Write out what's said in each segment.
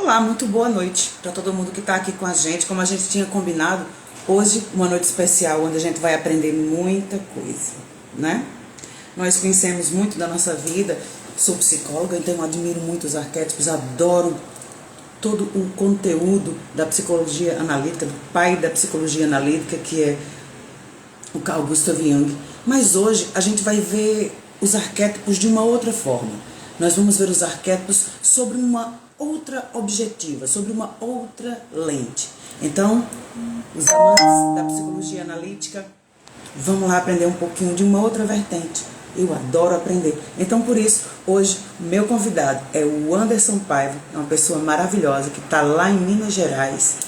Olá, muito boa noite para todo mundo que está aqui com a gente. Como a gente tinha combinado, hoje uma noite especial onde a gente vai aprender muita coisa, né? Nós conhecemos muito da nossa vida. Sou psicóloga, então eu admiro muito os arquétipos, adoro todo o conteúdo da psicologia analítica, do pai da psicologia analítica, que é o Carl Gustav Jung. Mas hoje a gente vai ver os arquétipos de uma outra forma. Nós vamos ver os arquétipos sobre uma outra objetiva, sobre uma outra lente. Então, os amantes da psicologia analítica, vamos lá aprender um pouquinho de uma outra vertente. Eu adoro aprender. Então, por isso, hoje, meu convidado é o Anderson Paiva, é uma pessoa maravilhosa que está lá em Minas Gerais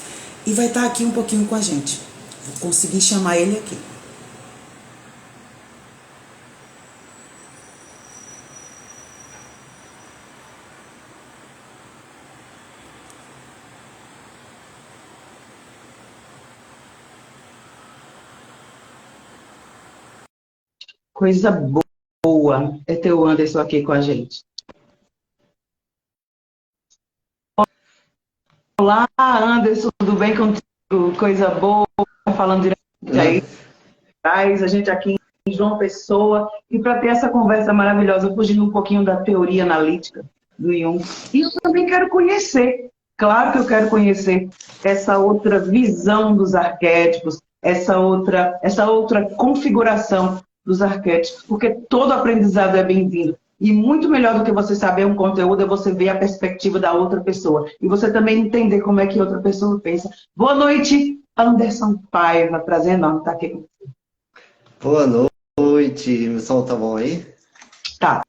e vai estar aqui um pouquinho com a gente. Vou conseguir chamar ele aqui. Coisa boa é ter o Anderson aqui com a gente. Olá, Anderson, tudo bem contigo? Coisa boa, falando direto aí, a gente aqui em João Pessoa, e para ter essa conversa maravilhosa, fugindo um pouquinho da teoria analítica do Jung. E eu também quero conhecer, claro que eu quero conhecer essa outra visão dos arquétipos, essa outra configuração dos arquétipos, porque todo aprendizado é bem-vindo. E muito melhor do que você saber um conteúdo é você ver a perspectiva da outra pessoa. E você também entender como é que outra pessoa pensa. Boa noite, Anderson Paiva. Prazer enorme estar aqui com você. Boa noite. O som tá bom aí? Tá.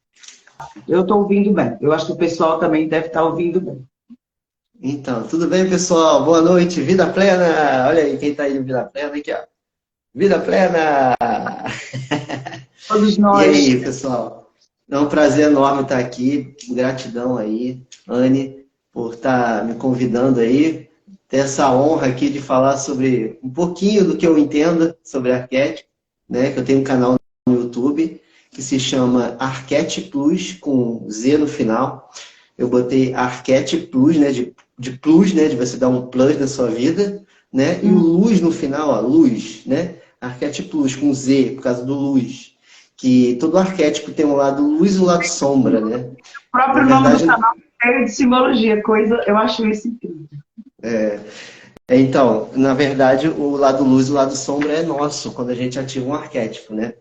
Eu estou ouvindo bem. Eu acho que o pessoal também deve estar ouvindo bem. Então, tudo bem, pessoal? Boa noite. Vida plena. Olha aí quem tá aí no Vida Plena aqui, ó. Vida plena! Todos E nós. aí, pessoal? É um prazer enorme estar aqui. Gratidão aí, Anne, por estar me convidando aí. Ter essa honra aqui de falar sobre um pouquinho do que eu entendo sobre arquétipo, né? Que eu tenho um canal no YouTube que se chama Arquétipos, com Z no final. Eu botei Arquétipos, né? De plus, né? De você dar um plus na sua vida, né? E o luz no final, ó, luz, né? Arquétipos com Z, por causa do luz. Que todo arquétipo tem um lado luz e um lado sombra, né? O próprio Na nome do verdade, canal é de simbologia, eu acho isso incrível. então, na verdade, o lado luz e o lado sombra é nosso, quando a gente ativa um arquétipo, né?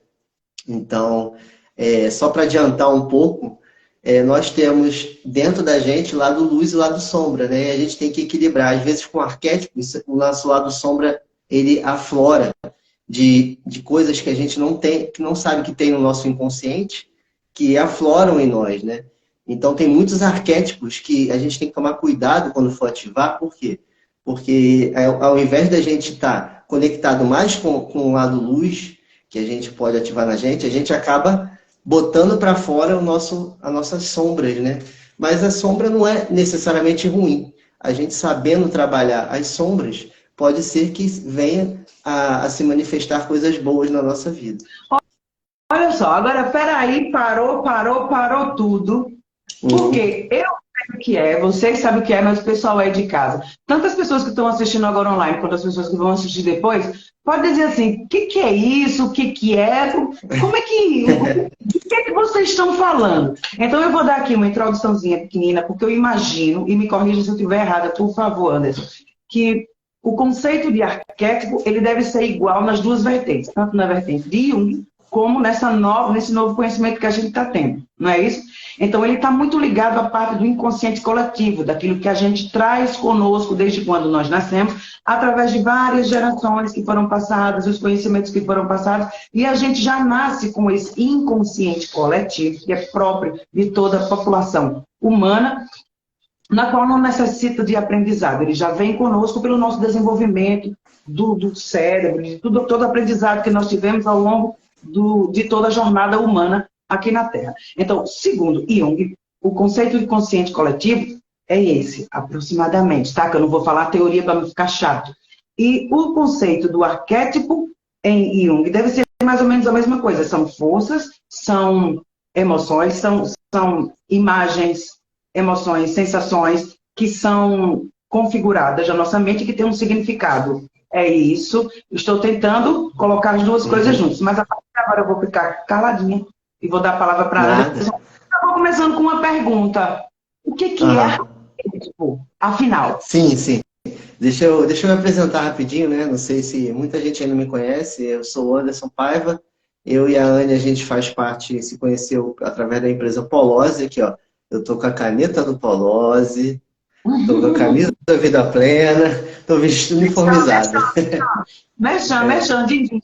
Então, só para adiantar um pouco, nós temos dentro da gente lado luz e lado sombra, né? E a gente tem que equilibrar. Às vezes, com arquétipos, o nosso lado sombra, ele aflora de coisas que a gente não tem, que não sabe que tem no nosso inconsciente, que afloram em nós, né? Então, tem muitos arquétipos que a gente tem que tomar cuidado quando for ativar. Por quê? Porque ao invés da gente estar conectado mais com o lado luz, que a gente pode ativar na gente, a gente acaba botando para fora as nossas sombras, né? Mas a sombra não é necessariamente ruim. A gente sabendo trabalhar as sombras, pode ser que venha a se manifestar coisas boas na nossa vida. Olha só, agora peraí, parou tudo. Porque eu sei o que é, vocês sabem o que é, mas o pessoal é de casa. Tantas pessoas que estão assistindo agora online, quanto as pessoas que vão assistir depois, pode dizer assim, o que é isso, o que é, como é que, de que vocês estão falando? Então eu vou dar aqui uma introduçãozinha pequenina, porque eu imagino, e me corrija se eu estiver errada, por favor, Anderson, que o conceito de arquétipo, ele deve ser igual nas duas vertentes, tanto na vertente de Jung, como nesse novo conhecimento que a gente está tendo, não é isso? Então, ele está muito ligado à parte do inconsciente coletivo, daquilo que a gente traz conosco desde quando nós nascemos, através de várias gerações que foram passadas, os conhecimentos que foram passados, e a gente já nasce com esse inconsciente coletivo, que é próprio de toda a população humana, na qual não necessita de aprendizado. Ele já vem conosco pelo nosso desenvolvimento do cérebro, de todo o aprendizado que nós tivemos ao longo de toda a jornada humana aqui na Terra. Então, segundo Jung, o conceito de consciente coletivo é esse, aproximadamente, tá? Que eu não vou falar a teoria para não ficar chato. E o conceito do arquétipo em Jung deve ser mais ou menos a mesma coisa. São forças, são emoções, são imagens, emoções, sensações que são configuradas na nossa mente e que têm um significado. É isso. Estou tentando colocar as duas coisas juntas, mas a partir de agora eu vou ficar caladinha e vou dar a palavra para a Nada. Anderson. Eu vou começando com uma pergunta. O que é Aham. arquétipo, afinal? Sim, sim. Deixa eu me apresentar rapidinho, né? Não sei se muita gente ainda me conhece. Eu sou o Anderson Paiva. Eu e a Anne, a gente faz parte, se conheceu através da empresa Polose, aqui, ó. Eu tô com a caneta do Polose, tô com a camisa da Vida Plena, tô vestido uniformizado. Mexam, din.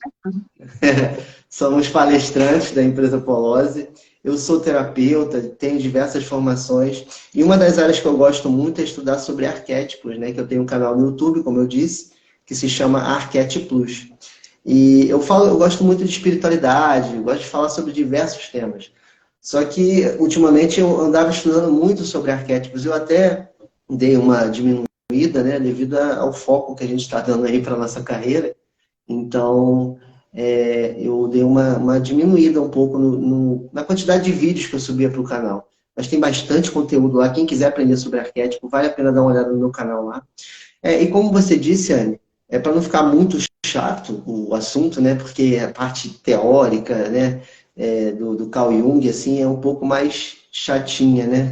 Somos palestrantes da empresa Polose. Eu sou terapeuta, tenho diversas formações. E uma das áreas que eu gosto muito é estudar sobre arquétipos, né? Que eu tenho um canal no YouTube, como eu disse, que se chama Arquétipos. E eu gosto muito de espiritualidade, eu gosto de falar sobre diversos temas. Só que, ultimamente, eu andava estudando muito sobre arquétipos. Eu até dei uma diminuída, né? Devido ao foco que a gente está dando aí para a nossa carreira. Então, eu dei uma diminuída um pouco na quantidade de vídeos que eu subia para o canal. Mas tem bastante conteúdo lá. Quem quiser aprender sobre arquétipo, vale a pena dar uma olhada no meu canal lá. E como você disse, Anne, para não ficar muito chato o assunto, né? Porque a parte teórica, né? Do Carl Jung, assim, é um pouco mais chatinha, né?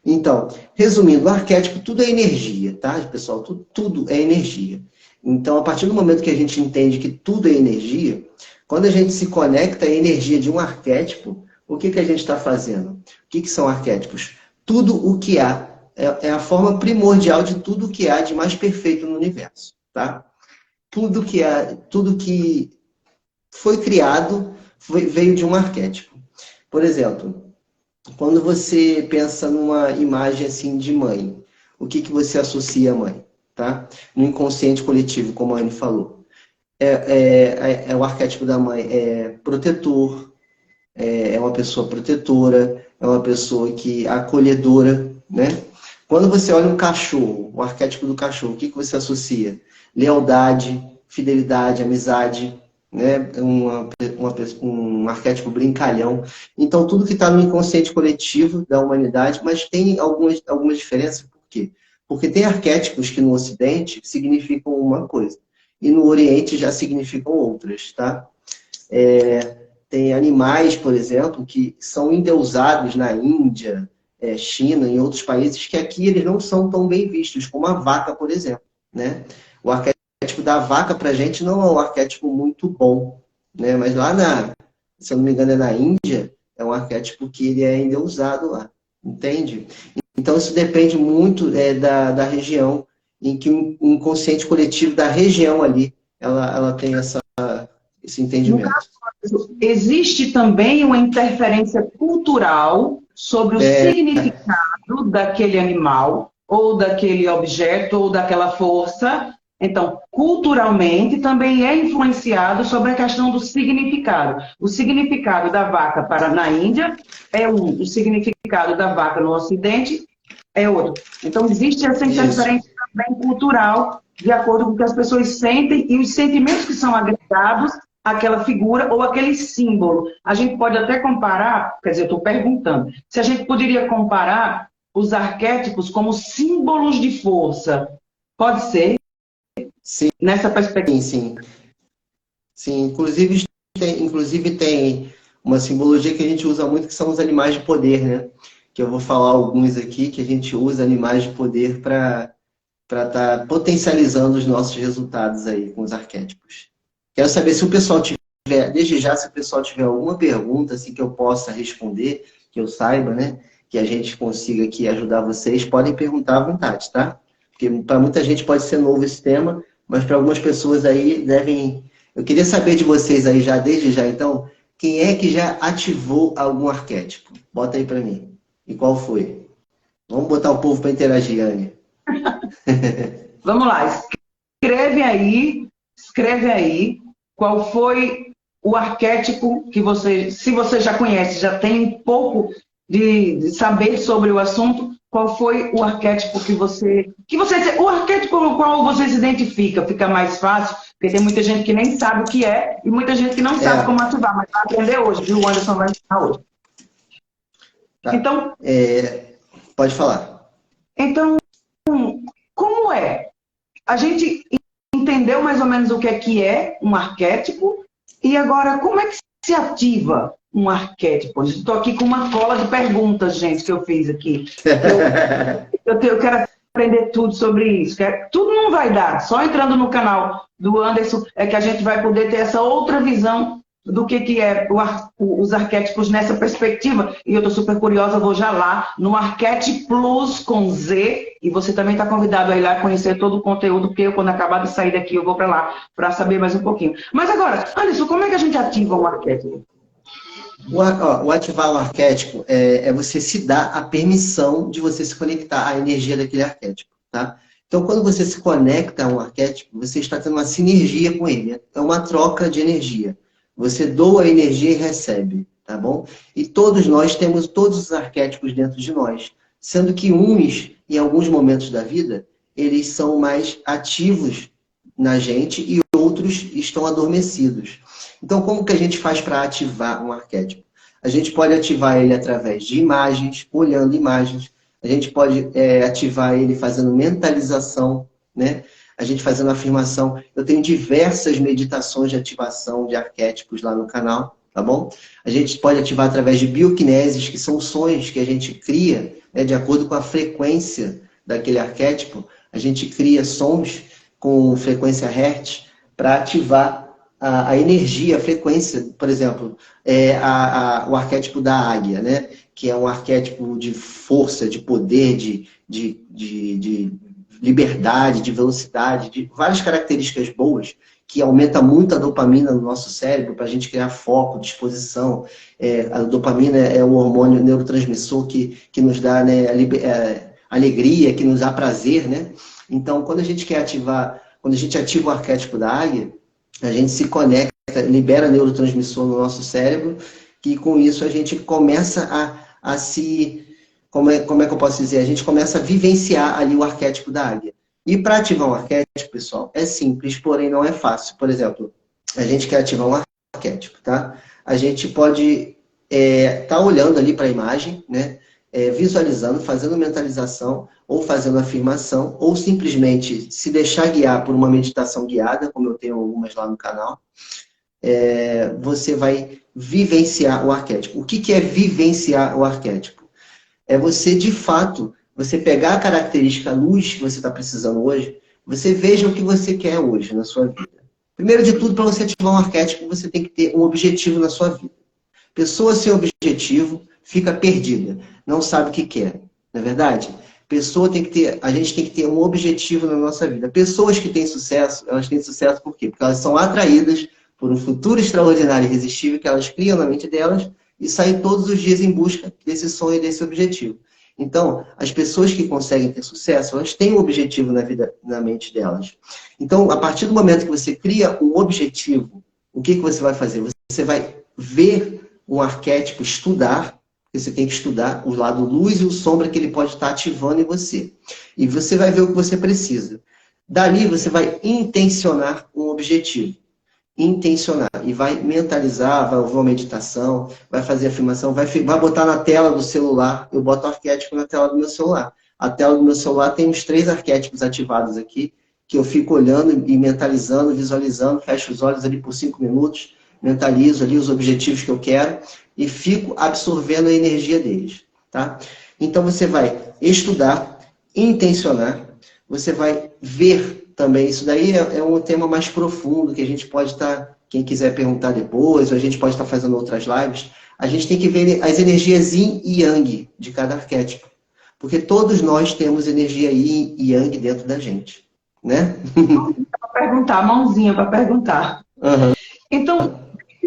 Então, resumindo, o arquétipo, tudo é energia, tá, pessoal? Tudo é energia. Então, a partir do momento que a gente entende que tudo é energia, quando a gente se conecta à energia de um arquétipo, o que a gente está fazendo? O que são arquétipos? Tudo o que há. É a forma primordial de tudo o que há de mais perfeito no universo, tá? Tudo que foi criado veio de um arquétipo. Por exemplo, quando você pensa numa imagem assim de mãe, o que você associa à mãe? Tá? No inconsciente coletivo, como a Anne falou. O arquétipo da mãe é protetor, é uma pessoa protetora, é uma pessoa que acolhedora, né? Quando você olha um cachorro, o arquétipo do cachorro, o que você associa? Lealdade, fidelidade, amizade, né? Um arquétipo brincalhão. Então, tudo que está no inconsciente coletivo da humanidade, mas tem algumas diferenças. Por quê? Porque tem arquétipos que no Ocidente significam uma coisa, e no Oriente já significam outras, tá? Tem animais, por exemplo, que são endeusados na Índia, China, em outros países, que aqui eles não são tão bem vistos, como a vaca, por exemplo, né? O arquétipo da vaca, para a gente, não é um arquétipo muito bom, né? Mas lá se eu não me engano, é na Índia, é um arquétipo que ele é endeusado lá, entende? Então, isso depende muito da região, em que o inconsciente coletivo da região ali, ela tem esse No entendimento. caso, existe também uma interferência cultural sobre o significado daquele animal, ou daquele objeto, ou daquela força. Então, culturalmente, também é influenciado sobre a questão do significado. O significado da vaca na Índia é um, o significado da vaca no Ocidente é outro. Então, existe essa interferência também cultural, de acordo com o que as pessoas sentem e os sentimentos que são agregados àquela figura ou aquele símbolo. A gente pode até comparar, quer dizer, eu estou perguntando, se a gente poderia comparar os arquétipos como símbolos de força. Pode ser? Sim, Nessa perspectiva. sim. Sim, inclusive tem uma simbologia que a gente usa muito, que são os animais de poder, né? Que eu vou falar alguns aqui, que a gente usa animais de poder para estar potencializando os nossos resultados aí com os arquétipos. Quero saber se o pessoal tiver, desde já, se o pessoal tiver alguma pergunta, assim, que eu possa responder, que eu saiba, né? Que a gente consiga aqui ajudar vocês, podem perguntar à vontade, tá? Porque para muita gente pode ser novo esse tema, mas para algumas pessoas aí devem... Eu queria saber de vocês aí já, desde já, então, quem é que já ativou algum arquétipo? Bota aí para mim. E qual foi? Vamos botar o povo para interagir, Anne. Vamos lá, escreve aí qual foi o arquétipo que você, se você já conhece, já tem um pouco de saber sobre o assunto, qual foi o arquétipo o arquétipo com o qual você se identifica, fica mais fácil, porque tem muita gente que nem sabe o que é e muita gente que não sabe como ativar, mas vai aprender hoje, viu? O Anderson vai ensinar hoje. Tá. Então, Pode falar. Então, como é? A gente entendeu mais ou menos o que é um arquétipo, e agora, como é que se ativa um arquétipo? Estou aqui com uma cola de perguntas, gente, que eu fiz aqui. Eu quero aprender tudo sobre isso. Tudo não vai dar. Só entrando no canal do Anderson é que a gente vai poder ter essa outra visão do que é os arquétipos nessa perspectiva. E eu estou super curiosa, vou já lá no Arquétipo Plus com Z. E você também está convidado a ir lá conhecer todo o conteúdo, porque eu, quando acabar de sair daqui, eu vou para lá para saber mais um pouquinho. Mas agora, Anderson, como é que a gente ativa um arquétipo? O ativar o arquétipo é você se dar a permissão de você se conectar à energia daquele arquétipo, tá? Então, quando você se conecta a um arquétipo, você está tendo uma sinergia com ele. É uma troca de energia. Você doa a energia e recebe, tá bom? E todos nós temos todos os arquétipos dentro de nós, sendo que uns, em alguns momentos da vida, eles são mais ativos na gente e outros estão adormecidos. Então, como que a gente faz para ativar um arquétipo? A gente pode ativar ele através de imagens, olhando imagens. A gente pode ativar ele fazendo mentalização, né? A gente fazendo afirmação. Eu tenho diversas meditações de ativação de arquétipos lá no canal, tá bom? A gente pode ativar através de bioquineses, que são sons que a gente cria, né, de acordo com a frequência daquele arquétipo. A gente cria sons com frequência Hertz para ativar a energia, a frequência. Por exemplo, o arquétipo da águia, né? Que é um arquétipo de força, de poder, de liberdade, de velocidade, de várias características boas, que aumenta muito a dopamina no nosso cérebro para a gente criar foco, disposição. A dopamina é um hormônio neurotransmissor que nos dá, né, alegria, que nos dá prazer, né? Então, quando a gente ativa o arquétipo da águia, a gente se conecta, libera neurotransmissor no nosso cérebro, que com isso a gente começa a se... Como é que eu posso dizer? A gente começa a vivenciar ali o arquétipo da águia. E para ativar um arquétipo, pessoal, é simples, porém não é fácil. Por exemplo, a gente quer ativar um arquétipo, tá? A gente pode estar olhando ali para a imagem, né? Visualizando, fazendo mentalização, ou fazendo afirmação, ou simplesmente se deixar guiar por uma meditação guiada, como eu tenho algumas lá no canal. Você vai vivenciar o arquétipo. O que é vivenciar o arquétipo? É você, de fato, você pegar a característica luz que você está precisando hoje, você veja o que você quer hoje na sua vida. Primeiro de tudo, para você ativar um arquétipo, você tem que ter um objetivo na sua vida. Pessoa sem objetivo fica perdida, não sabe o que quer, não é verdade? A gente tem que ter um objetivo na nossa vida. Pessoas que têm sucesso, elas têm sucesso por quê? Porque elas são atraídas por um futuro extraordinário e irresistível que elas criam na mente delas e saem todos os dias em busca desse sonho e desse objetivo. Então, as pessoas que conseguem ter sucesso, elas têm um objetivo na vida, na mente delas. Então, a partir do momento que você cria um objetivo, o que você vai fazer? Você vai ver um arquétipo, estudar, você tem que estudar o lado luz e o sombra que ele pode estar ativando em você. E você vai ver o que você precisa. Dali, você vai intencionar um objetivo. Intencionar. E vai mentalizar, vai ouvir uma meditação, vai fazer afirmação, vai botar na tela do celular. Eu boto o arquétipo na tela do meu celular. A tela do meu celular tem uns 3 arquétipos ativados aqui, que eu fico olhando e mentalizando, visualizando, fecho os olhos ali por 5 minutos, mentalizo ali os objetivos que eu quero e fico absorvendo a energia deles, tá? Então você vai estudar, intencionar, você vai ver também, isso daí é um tema mais profundo que a gente pode estar, quem quiser perguntar depois, ou a gente pode estar fazendo outras lives, a gente tem que ver as energias yin e yang de cada arquétipo, porque todos nós temos energia yin e yang dentro da gente, né? Para perguntar, mãozinha para perguntar. Uhum. Então,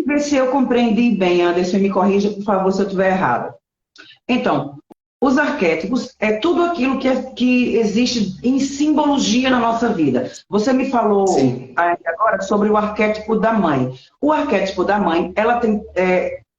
ver se eu compreendi bem, Anderson, me corrija, por favor, se eu estiver errado. Então, os arquétipos é tudo aquilo que existe em simbologia na nossa vida. Você me falou agora sobre o arquétipo da mãe. O arquétipo da mãe, ela tem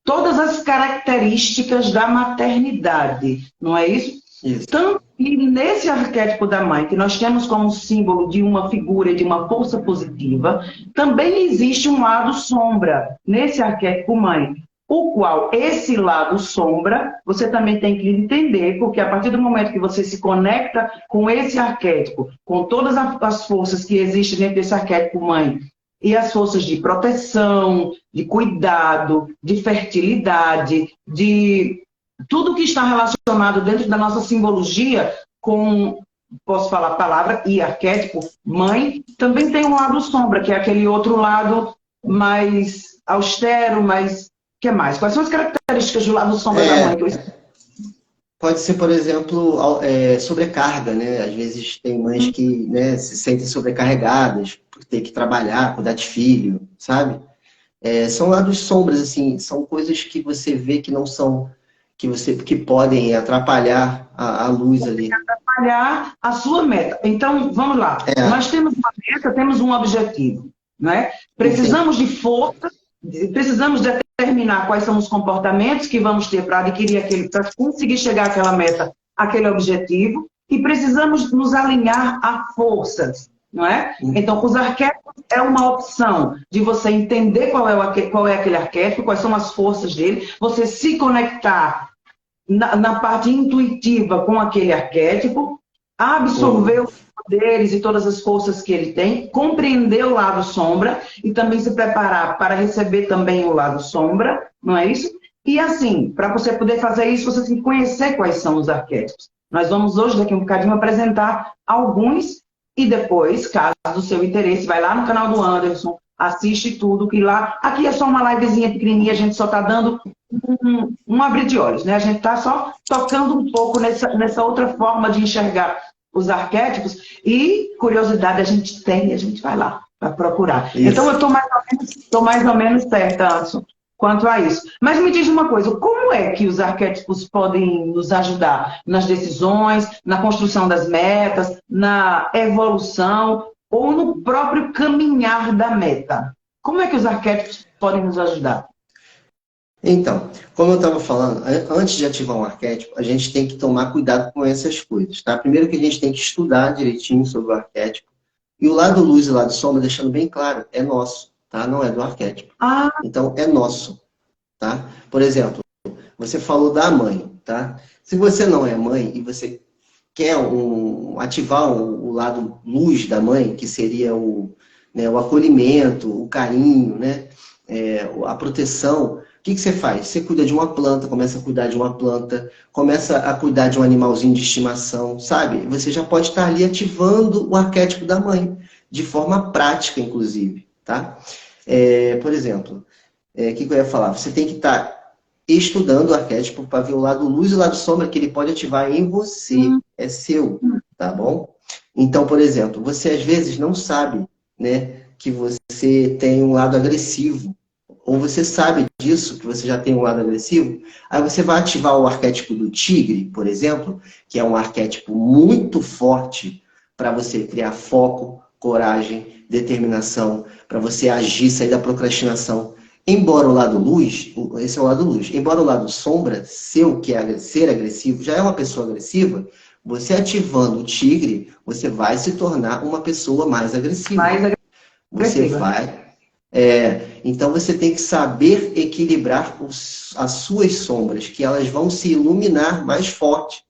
todas as características da maternidade, não é isso? Isso. Tanto que nesse arquétipo da mãe, que nós temos como símbolo de uma figura e de uma força positiva, também existe um lado sombra nesse arquétipo mãe. o qual esse lado sombra, você também tem que entender, porque a partir do momento que você se conecta com esse arquétipo, com todas as forças que existem dentro desse arquétipo mãe, e as forças de proteção, de cuidado, de fertilidade, de tudo que está relacionado dentro da nossa simbologia com, posso falar a palavra, e arquétipo, mãe, também tem um lado sombra, que é aquele outro lado mais austero, mais... que mais? Quais são as características do lado sombra da mãe? Pode ser, por exemplo, sobrecarga, né? Às vezes tem mães que, né, se sentem sobrecarregadas por ter que trabalhar, cuidar de filho, sabe? São lados sombras, assim, são coisas que você vê que não são, que podem atrapalhar a luz ali. Atrapalhar a sua meta. Então, vamos lá. Nós temos uma meta, temos um objetivo, não é? Precisamos de força, precisamos determinar quais são os comportamentos que vamos ter para adquirir aquele, para conseguir chegar àquela meta, aquele objetivo, e precisamos nos alinhar a forças, não é? Então, os arquétipos é uma opção de você entender qual é aquele arquétipo, quais são as forças dele, você se conectar na parte intuitiva com aquele arquétipo, absorver os poderes e todas as forças que ele tem, compreender o lado sombra e também se preparar para receber também o lado sombra, não é isso? E assim, para você poder fazer isso, você tem que conhecer quais são os arquétipos. Nós vamos hoje, daqui a um bocadinho, apresentar alguns e depois, caso do seu interesse, vai lá no canal do Anderson, assiste tudo, que lá... Aqui é só uma livezinha pequenininha, a gente só está dando um abrir de olhos, né? A gente está só tocando um pouco nessa outra forma de enxergar os arquétipos e curiosidade a gente tem e a gente vai lá para procurar. Isso. Então eu estou mais ou menos certa, Anderson, quanto a isso. Mas me diz uma coisa, como é que os arquétipos podem nos ajudar nas decisões, na construção das metas, na evolução ou no próprio caminhar da meta? Como é que os arquétipos podem nos ajudar? Então, como eu estava falando, antes de ativar um arquétipo, a gente tem que tomar cuidado com essas coisas, tá? Primeiro que a gente tem que estudar direitinho sobre o arquétipo. E o lado luz e o lado sombra, deixando bem claro, é nosso, tá? Não é do arquétipo. Então, é nosso, tá? Por exemplo, você falou da mãe, tá? Se você não é mãe e você quer ativar o lado luz da mãe, que seria o acolhimento, o carinho, né? A proteção... O que você faz? Você cuida de uma planta, começa a cuidar de uma planta, começa a cuidar de um animalzinho de estimação, sabe? Você já pode estar ali ativando o arquétipo da mãe, de forma prática, inclusive, tá? Por exemplo, o que eu ia falar? Você tem que estar estudando o arquétipo para ver o lado luz e o lado sombra que ele pode ativar em você. É seu, tá bom? Então, por exemplo, você às vezes não sabe, né, que você tem um lado agressivo, ou você sabe disso, que você já tem um lado agressivo, aí você vai ativar o arquétipo do tigre, por exemplo, que é um arquétipo muito forte para você criar foco, coragem, determinação, para você agir, sair da procrastinação. Embora o lado luz, esse é o lado luz, embora o lado sombra, seu, que é ser agressivo, já é uma pessoa agressiva, você ativando o tigre, você vai se tornar uma pessoa mais agressiva. Você vai... então você tem que saber equilibrar as suas sombras, que elas vão se iluminar mais forte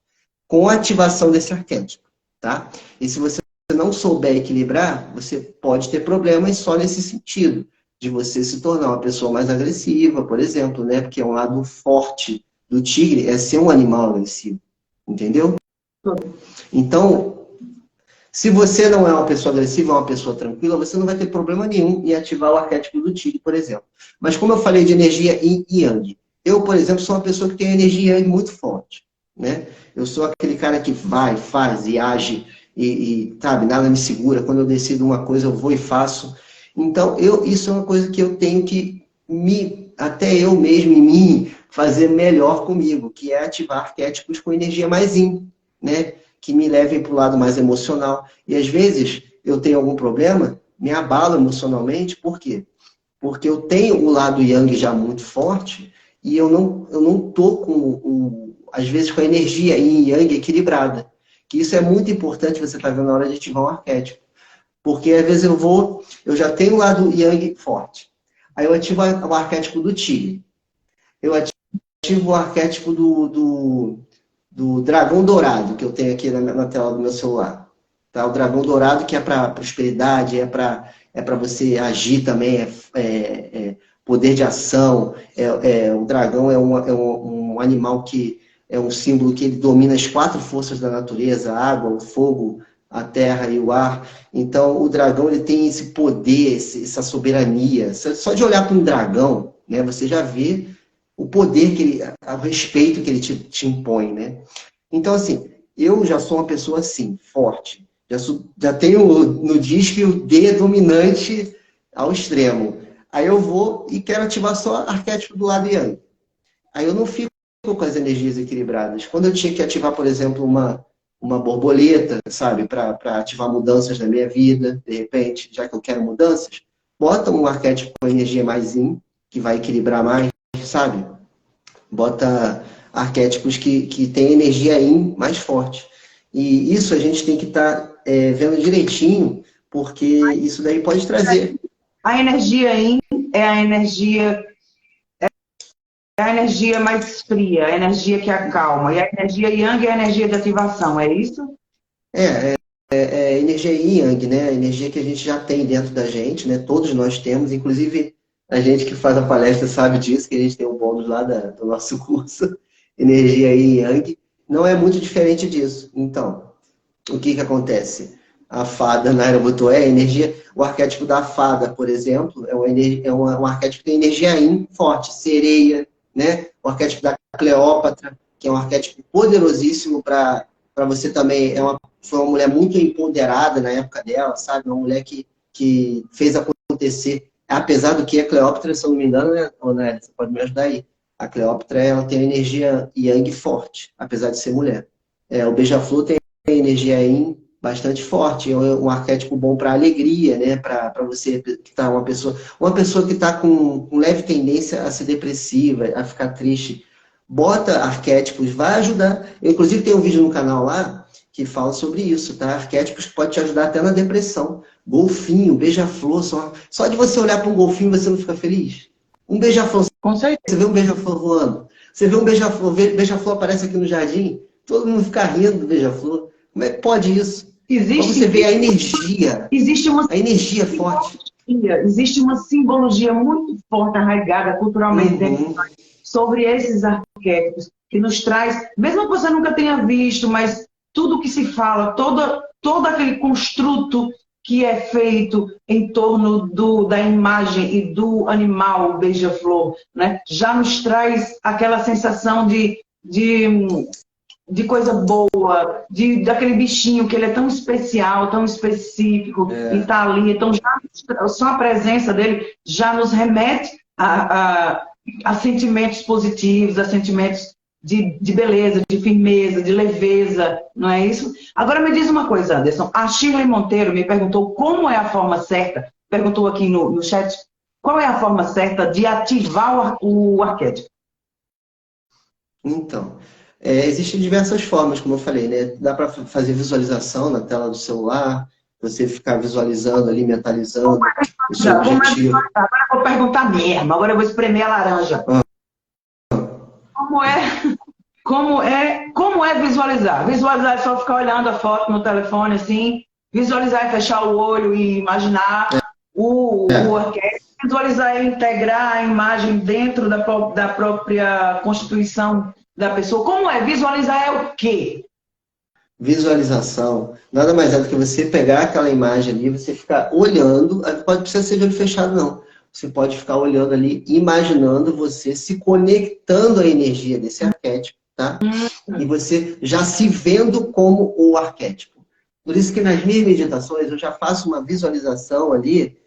com a ativação desse arquétipo, tá? E se você não souber equilibrar, você pode ter problemas só nesse sentido, de você se tornar uma pessoa mais agressiva, por exemplo, né? Porque é um lado forte do tigre, é ser um animal agressivo, entendeu? Então... se você não é uma pessoa agressiva, é uma pessoa tranquila, você não vai ter problema nenhum em ativar o arquétipo do tigre, por exemplo. Mas como eu falei de energia yin e yang, eu, por exemplo, sou uma pessoa que tem energia yang muito forte, né? Eu sou aquele cara que vai, faz e age sabe, nada me segura. Quando eu decido uma coisa, eu vou e faço. Então, isso é uma coisa que eu tenho que até eu mesmo em mim, fazer melhor comigo, que é ativar arquétipos com energia mais yin, né? Que me levem para o lado mais emocional. E às vezes eu tenho algum problema, me abalo emocionalmente, por quê? Porque eu tenho o lado yang já muito forte e eu não estou, às vezes, com a energia yin e yang equilibrada. Que isso é muito importante você estar vendo na hora de ativar um arquétipo. Porque às vezes eu já tenho o lado yang forte. Aí eu ativo o arquétipo do tigre. eu ativo o arquétipo do dragão dourado, que eu tenho aqui na tela do meu celular. Tá? O dragão dourado que é para prosperidade, é para você agir também, poder de ação. O dragão um animal que é um símbolo que ele domina as 4 forças da natureza, a água, o fogo, a terra e o ar. Então, o dragão ele tem esse poder, essa soberania. Só de olhar para um dragão, né, você já vê o poder o respeito que ele te impõe, né? Então, assim, eu já sou uma pessoa assim, forte. Já tenho no disco o D dominante ao extremo. Aí eu vou e quero ativar só arquétipo do lado Yang. Aí eu não fico com as energias equilibradas. Quando eu tinha que ativar, por exemplo, uma borboleta, sabe, para ativar mudanças na minha vida, de repente, já que eu quero mudanças, bota um arquétipo com energia mais yin, que vai equilibrar mais, sabe? Bota arquétipos que têm energia yin mais forte. E isso a gente tem que estar vendo direitinho, porque isso daí pode trazer. A energia yin é a energia mais fria, a energia que acalma. E a energia yang é a energia de ativação, é isso? Energia yin yang, né? A energia que a gente já tem dentro da gente, né? Todos nós temos, inclusive a gente que faz a palestra sabe disso, que a gente tem um bônus lá do nosso curso, energia yin yang. Não é muito diferente disso. Então, o que acontece? A fada na Era Botoé, a energia, o arquétipo da fada, por exemplo, um arquétipo que tem energia yin forte, sereia, né? O arquétipo da Cleópatra, que é um arquétipo poderosíssimo para você também. Foi uma mulher muito empoderada na época dela, sabe? Uma mulher que fez acontecer. Apesar do que a Cleópatra, se eu não me engano, né? Você pode me ajudar aí. A Cleópatra, ela tem energia yang forte, apesar de ser mulher. O Beija-Flor tem energia yin bastante forte, é um arquétipo bom para alegria, né? Para você que tá uma pessoa que está com leve tendência a ser depressiva, a ficar triste. Bota arquétipos, vai ajudar. Eu, inclusive, tem um vídeo no canal lá que fala sobre isso, tá? Arquétipos que podem te ajudar até na depressão. Golfinho, beija-flor, só de você olhar para um golfinho você não fica feliz? Um beija-flor, você vê um beija-flor voando, você vê um beija-flor aparece aqui no jardim, todo mundo fica rindo do beija-flor. Como é que pode isso? Você vê a energia. A energia forte. Existe uma simbologia muito forte, arraigada culturalmente dentro sobre esses arquétipos, que nos traz, mesmo que você nunca tenha visto, mas tudo que se fala, todo aquele construto que é feito em torno da imagem e do animal beija-flor, né? Já nos traz aquela sensação de coisa boa, daquele bichinho que ele é tão especial, tão específico, e está ali. Então, só a presença dele já nos remete a sentimentos positivos, a sentimentos de beleza, de firmeza, de leveza, não é isso? Agora me diz uma coisa, Anderson. A Shirley Monteiro me perguntou como é a forma certa, perguntou aqui no chat, qual é a forma certa de ativar o arquétipo? Então, existem diversas formas, como eu falei, né? Dá para fazer visualização na tela do celular, você ficar visualizando ali, mentalizando o seu objetivo. Agora eu vou perguntar mesmo, agora eu vou espremer a laranja. Como é visualizar? Visualizar é só ficar olhando a foto no telefone, assim, visualizar é fechar o olho e imaginar o arquétipo. Visualizar é integrar a imagem dentro da própria constituição da pessoa. Como é? Visualizar é o quê? Visualização nada mais é do que você pegar aquela imagem ali, você ficar olhando, pode precisar ser de olho fechado, não. Você pode ficar olhando ali, imaginando você se conectando à energia desse arquétipo, tá? E você já se vendo como o arquétipo. Por isso que nas minhas meditações eu já faço uma visualização ali,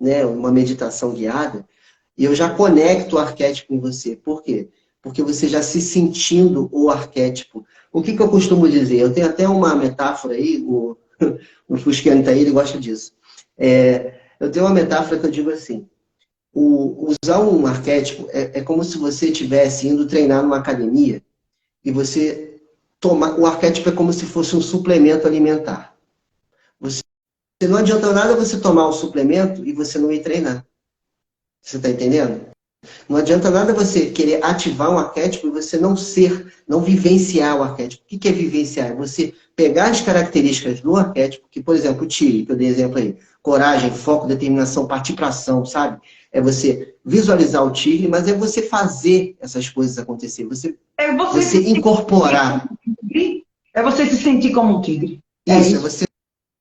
né, uma meditação guiada, e eu já conecto o arquétipo em você. Por quê? Porque você já se sentindo o arquétipo. O que eu costumo dizer? Eu tenho até uma metáfora aí, o Fusquiano tá aí, ele gosta disso. Eu tenho uma metáfora que eu digo assim, usar um arquétipo é como se você estivesse indo treinar numa academia e você tomar... O arquétipo é como se fosse um suplemento alimentar. Não adianta nada você tomar o suplemento e você não ir treinar. Você está entendendo? Não adianta nada você querer ativar um arquétipo e você não ser, não vivenciar o arquétipo. O que é vivenciar? É você pegar as características do arquétipo, que, por exemplo, o tigre, que eu dei exemplo aí, coragem, foco, determinação, partir para ação, sabe? É você visualizar o tigre, mas é você fazer essas coisas acontecer, você incorporar. É você se sentir como um tigre. Isso, é você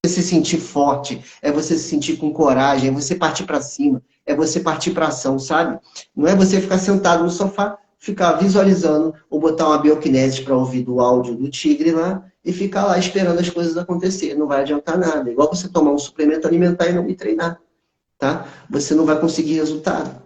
se sentir forte, é você se sentir com coragem, é você partir para cima, é você partir para ação, sabe? Não é você ficar sentado no sofá, ficar visualizando ou botar uma bioquinesis para ouvir do áudio do tigre lá e ficar lá esperando as coisas acontecer. Não vai adiantar nada. Igual você tomar um suplemento alimentar e não me treinar, tá? Você não vai conseguir resultado.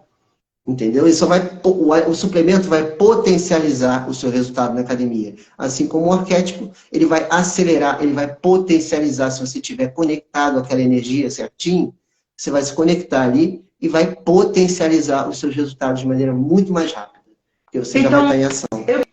Entendeu? O suplemento vai potencializar o seu resultado na academia. Assim como o arquétipo, ele vai acelerar, ele vai potencializar. Se você estiver conectado àquela energia certinho, você vai se conectar ali e vai potencializar os seus resultados de maneira muito mais rápida. Porque você já vai estar em ação. Eu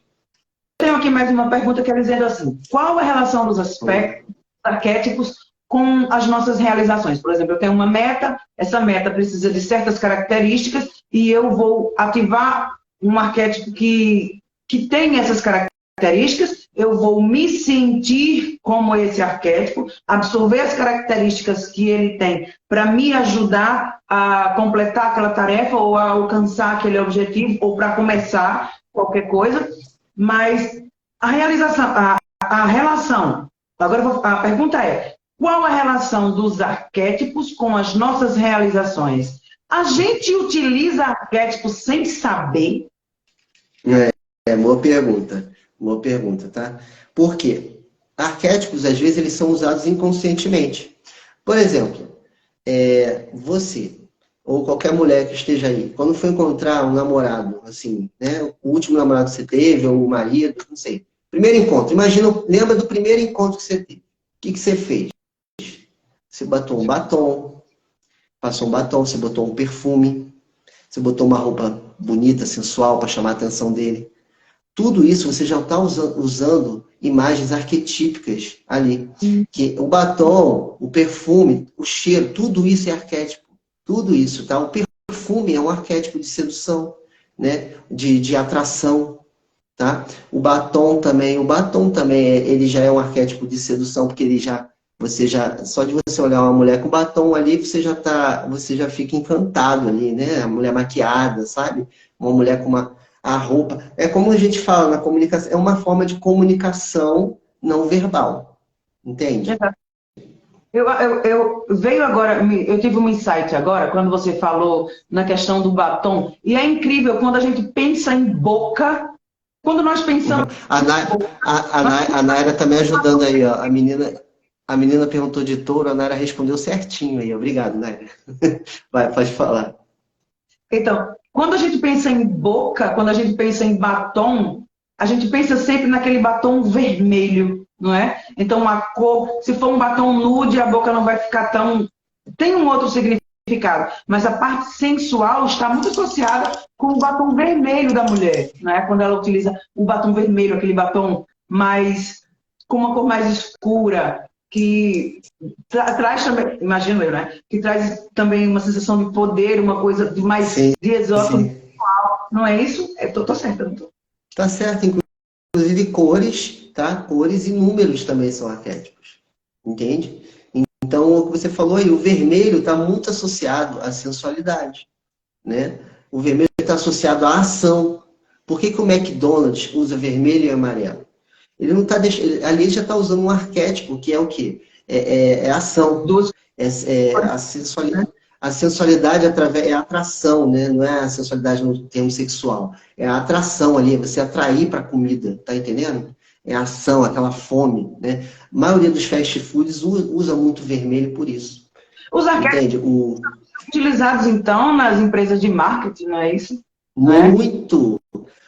tenho aqui mais uma pergunta que é dizendo assim: qual a relação dos aspectos arquétipos com as nossas realizações? Por exemplo, eu tenho uma meta, essa meta precisa de certas características e eu vou ativar um arquétipo que tem essas características, eu vou me sentir como esse arquétipo, absorver as características que ele tem para me ajudar a completar aquela tarefa ou a alcançar aquele objetivo ou para começar qualquer coisa, mas a realização, a relação, agora a pergunta é: qual a relação dos arquétipos com as nossas realizações? A gente utiliza arquétipos sem saber? Boa pergunta. Boa pergunta, tá? Por quê? Arquétipos, às vezes, eles são usados inconscientemente. Por exemplo, você, ou qualquer mulher que esteja aí, quando for encontrar um namorado, assim, né? O último namorado que você teve, ou o marido, não sei. Primeiro encontro. Imagina, lembra do primeiro encontro que você teve. O que você fez? Você botou um batom, passou um batom, você botou um perfume, você botou uma roupa bonita, sensual, para chamar a atenção dele. Tudo isso você já está usando imagens arquetípicas ali. Que o batom, o perfume, o cheiro, tudo isso é arquétipo. Tudo isso, tá? O perfume é um arquétipo de sedução, né? De atração, tá? O batom também, ele já é um arquétipo de sedução, porque só de você olhar uma mulher com batom ali, você já fica encantado ali, né? A mulher maquiada, sabe? Uma mulher com a roupa. É como a gente fala na comunicação, é uma forma de comunicação não verbal. Entende? Eu veio agora, eu tive um insight agora, quando você falou na questão do batom, e é incrível quando a gente pensa em boca, quando nós pensamos... A Naira tá me ajudando aí, ó. A menina perguntou de touro, a Naira respondeu certinho aí. Obrigado, Naira. Vai, pode falar. Então, quando a gente pensa em boca, quando a gente pensa em batom, a gente pensa sempre naquele batom vermelho, não é? Então, a cor, se for um batom nude, a boca não vai ficar tão... Tem um outro significado, mas a parte sensual está muito associada com o batom vermelho da mulher, né? Quando ela utiliza o batom vermelho, aquele batom com uma cor mais escura, que traz também, imagino eu, né? Que traz também uma sensação de poder, uma coisa de mais de exótico, não é isso? Tô certa, não tô? Tá certo, inclusive cores, tá? Cores e números também são arquétipos, entende? Então, o que você falou aí, o vermelho está muito associado à sensualidade, né? O vermelho está associado à ação. Por que o McDonald's usa vermelho e amarelo? Ele não está deixando. Ali ele já está usando um arquétipo que é o quê? É ação. A sensualidade é a atração, né? Não é a sensualidade no termo sexual. É a atração ali, é você atrair para a comida, tá entendendo? É a ação, aquela fome, né? A maioria dos fast foods usa muito vermelho por isso. Os arquétipos são utilizados, então, nas empresas de marketing, não é isso? Muito!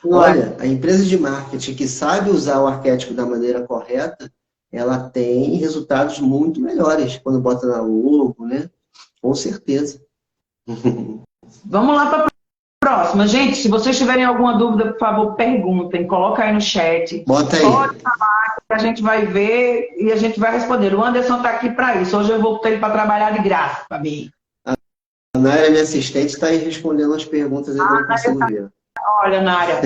Olha, a empresa de marketing que sabe usar o arquétipo da maneira correta, ela tem resultados muito melhores quando bota na logo, né? Com certeza. Vamos lá para a próxima. Gente, se vocês tiverem alguma dúvida, por favor, perguntem. Coloca aí no chat. Bota aí. Pode falar que a gente vai ver e a gente vai responder. O Anderson está aqui para isso. Hoje eu voltei para trabalhar de graça, para mim. Naira, minha assistente, está aí respondendo as perguntas aí que eu não consigo ver. Olha, Naira,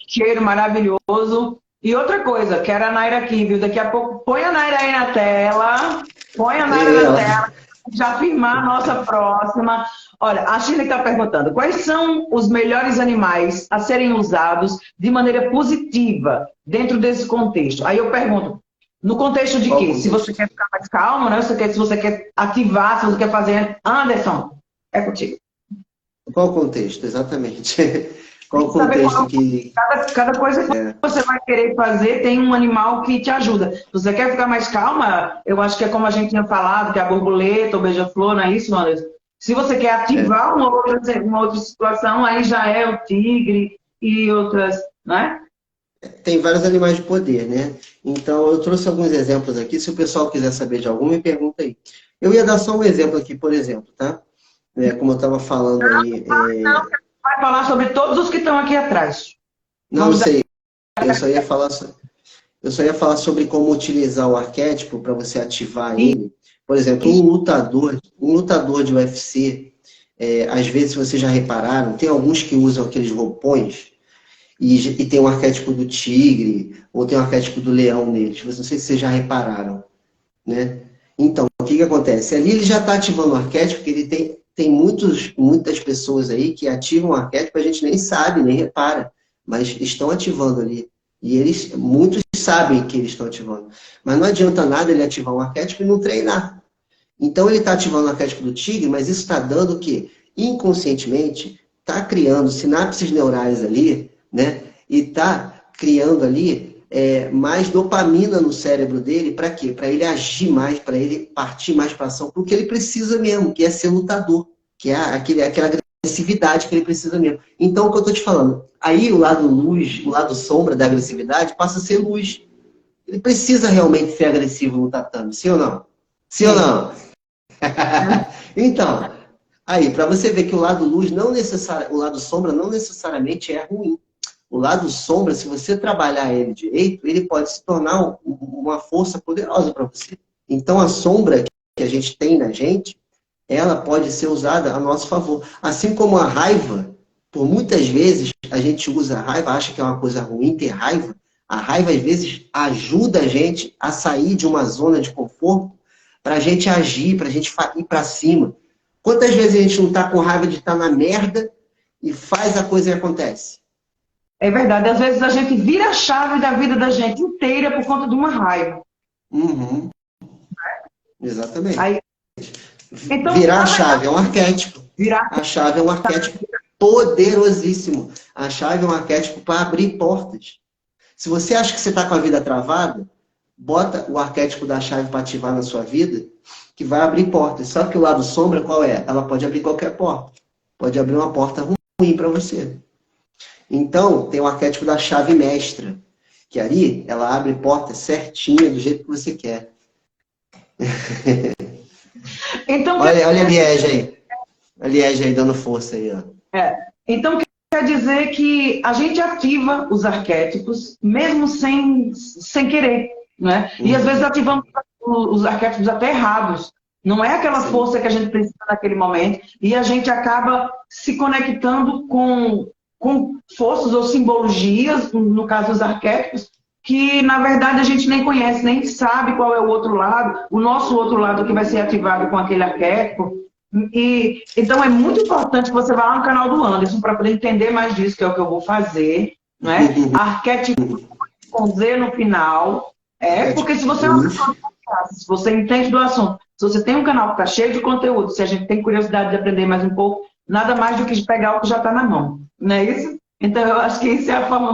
cheiro maravilhoso. E outra coisa, quero a Naira aqui, viu? Daqui a pouco, põe a Naira aí na tela. Põe a Naira na tela. Já firmar a nossa próxima. Olha, a Shirley está perguntando, quais são os melhores animais a serem usados de maneira positiva dentro desse contexto? Aí eu pergunto, no contexto de quê? Se você quer ficar mais calmo, né? Se você quer ativar, se você quer fazer... Anderson, é contigo. Qual o contexto, exatamente? Qual o contexto que... Cada coisa que você vai querer fazer tem um animal que te ajuda. Se você quer ficar mais calma, eu acho que é como a gente tinha falado, que é a borboleta, o beija-flor, não é isso, Anderson? Se você quer ativar uma outra situação, aí já é o tigre e outras, né? Tem vários animais de poder, né? Então, eu trouxe alguns exemplos aqui. Se o pessoal quiser saber de algum, me pergunta aí. Eu ia dar só um exemplo aqui, por exemplo, tá? Como eu estava falando aí... Não, vai falar sobre todos os que estão aqui atrás. Não sei. Eu só ia falar sobre como utilizar o arquétipo para você ativar ele. Por exemplo, um lutador de UFC, às vezes vocês já repararam, tem alguns que usam aqueles roupões e tem um arquétipo do tigre ou tem um arquétipo do leão neles. Não sei se vocês já repararam, né? Então, o que acontece? Ali ele já está ativando o arquétipo, porque ele tem muitas pessoas aí que ativam o arquétipo, a gente nem sabe, nem repara, mas estão ativando ali. E muitos sabem que eles estão ativando. Mas não adianta nada ele ativar um arquétipo e não treinar. Então ele está ativando o arquétipo do tigre, mas isso está dando o quê? Inconscientemente, está criando sinapses neurais ali, né? E está criando ali mais dopamina no cérebro dele, para quê? Para ele agir mais, para ele partir mais para ação, porque ele precisa mesmo, que é ser lutador, que é aquela agressividade que ele precisa mesmo. Então, o que eu estou te falando, aí o lado luz, o lado sombra da agressividade passa a ser luz. Ele precisa realmente ser agressivo no tatame, sim ou não? Sim ou não? Então, aí, para você ver que o lado luz o lado sombra não necessariamente é ruim. O lado sombra, se você trabalhar ele direito, ele pode se tornar uma força poderosa para você. Então, a sombra que a gente tem na gente, ela pode ser usada a nosso favor. Assim como a raiva, por muitas vezes a gente usa a raiva, acha que é uma coisa ruim ter raiva. A raiva, às vezes, ajuda a gente a sair de uma zona de conforto para a gente agir, para a gente ir para cima. Quantas vezes a gente não está com raiva de estar na merda e faz a coisa e acontece? É verdade. Às vezes a gente vira a chave da vida da gente inteira por conta de uma raiva. Uhum. Exatamente. Aí, então, virar a chave é um arquétipo. A chave é um arquétipo poderosíssimo. A chave é um arquétipo para abrir portas. Se você acha que você está com a vida travada, bota o arquétipo da chave para ativar na sua vida, que vai abrir portas. Só que o lado sombra, qual é? Ela pode abrir qualquer porta. Pode abrir uma porta ruim para você. Então, tem o arquétipo da chave mestra, que ali ela abre porta certinha, do jeito que você quer. Então, olha a Liege aí. A Liege aí dando força aí, ó. Então, quer dizer que a gente ativa os arquétipos, mesmo sem querer, né? E às vezes ativamos os arquétipos até errados. Não é aquela força que a gente precisa naquele momento, e a gente acaba se conectando com forças ou simbologias, no caso dos arquétipos, que na verdade a gente nem conhece, nem sabe qual é o outro lado, o nosso outro lado que vai ser ativado com aquele arquétipo. E, então é muito importante que você vá lá no canal do Anderson para poder entender mais disso, que é o que eu vou fazer, né? Arquétipo com Z no final. Porque se você é uma pessoa de confiança, se você entende do assunto, se você tem um canal que está cheio de conteúdo, se a gente tem curiosidade de aprender mais um pouco, nada mais do que pegar o que já está na mão, não é isso? Então eu acho que isso é a forma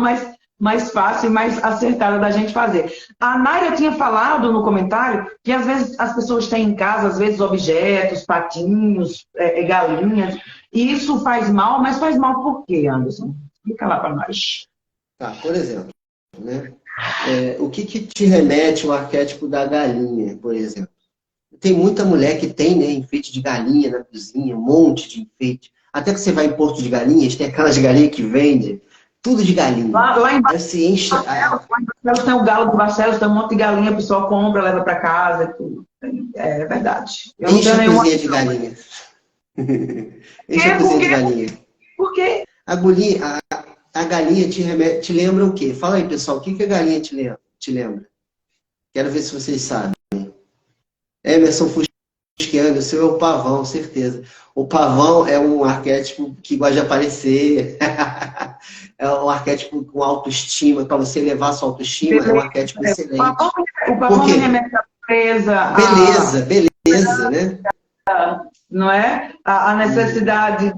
mais fácil e mais acertada da gente fazer. A Naira tinha falado no comentário que às vezes as pessoas têm em casa, às vezes, objetos, patinhos, galinhas, e isso faz mal, mas faz mal por quê, Anderson? Explica lá para nós. Tá, por exemplo, né? O que te remete ao arquétipo da galinha, por exemplo? Tem muita mulher que tem, né, enfeite de galinha na cozinha, um monte de enfeite. Até que você vai em Porto de Galinhas, tem aquelas galinhas que vende tudo de galinha. Lá em Barcelos tem o galo do Barcelos, tem um monte de galinha, a pessoa compra, leva para casa e tudo. É verdade. Enche a cozinha de galinha. Enche a Por cozinha de quê? galinha. Por quê? A galinha te lembra o quê? Fala aí, pessoal, o que que a galinha te lembra? Quero ver se vocês sabem. Emerson Fusquiano, o seu é o pavão, certeza. O pavão é um arquétipo que gosta de aparecer. É um arquétipo com autoestima, para você elevar sua autoestima, é um Beleza. arquétipo Pavão, excelente. o Por pavão me quê? remete à presa, Beleza, beleza, né? não é? A necessidade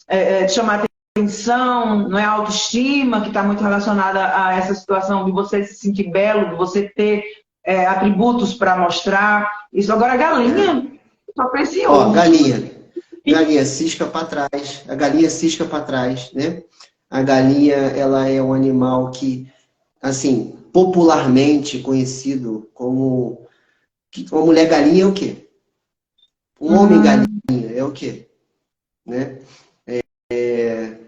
de chamar atenção, não é? A autoestima, que está muito relacionada a essa situação de você se sentir belo, de você ter atributos para mostrar. Isso agora, a É. galinha só pensa em Ó, ovo. galinha. Galinha cisca para trás. A galinha cisca para trás, né? A galinha, ela é um animal que, assim, popularmente conhecido como... Uma mulher galinha é o quê? Um homem galinha Hum. é o quê? Né?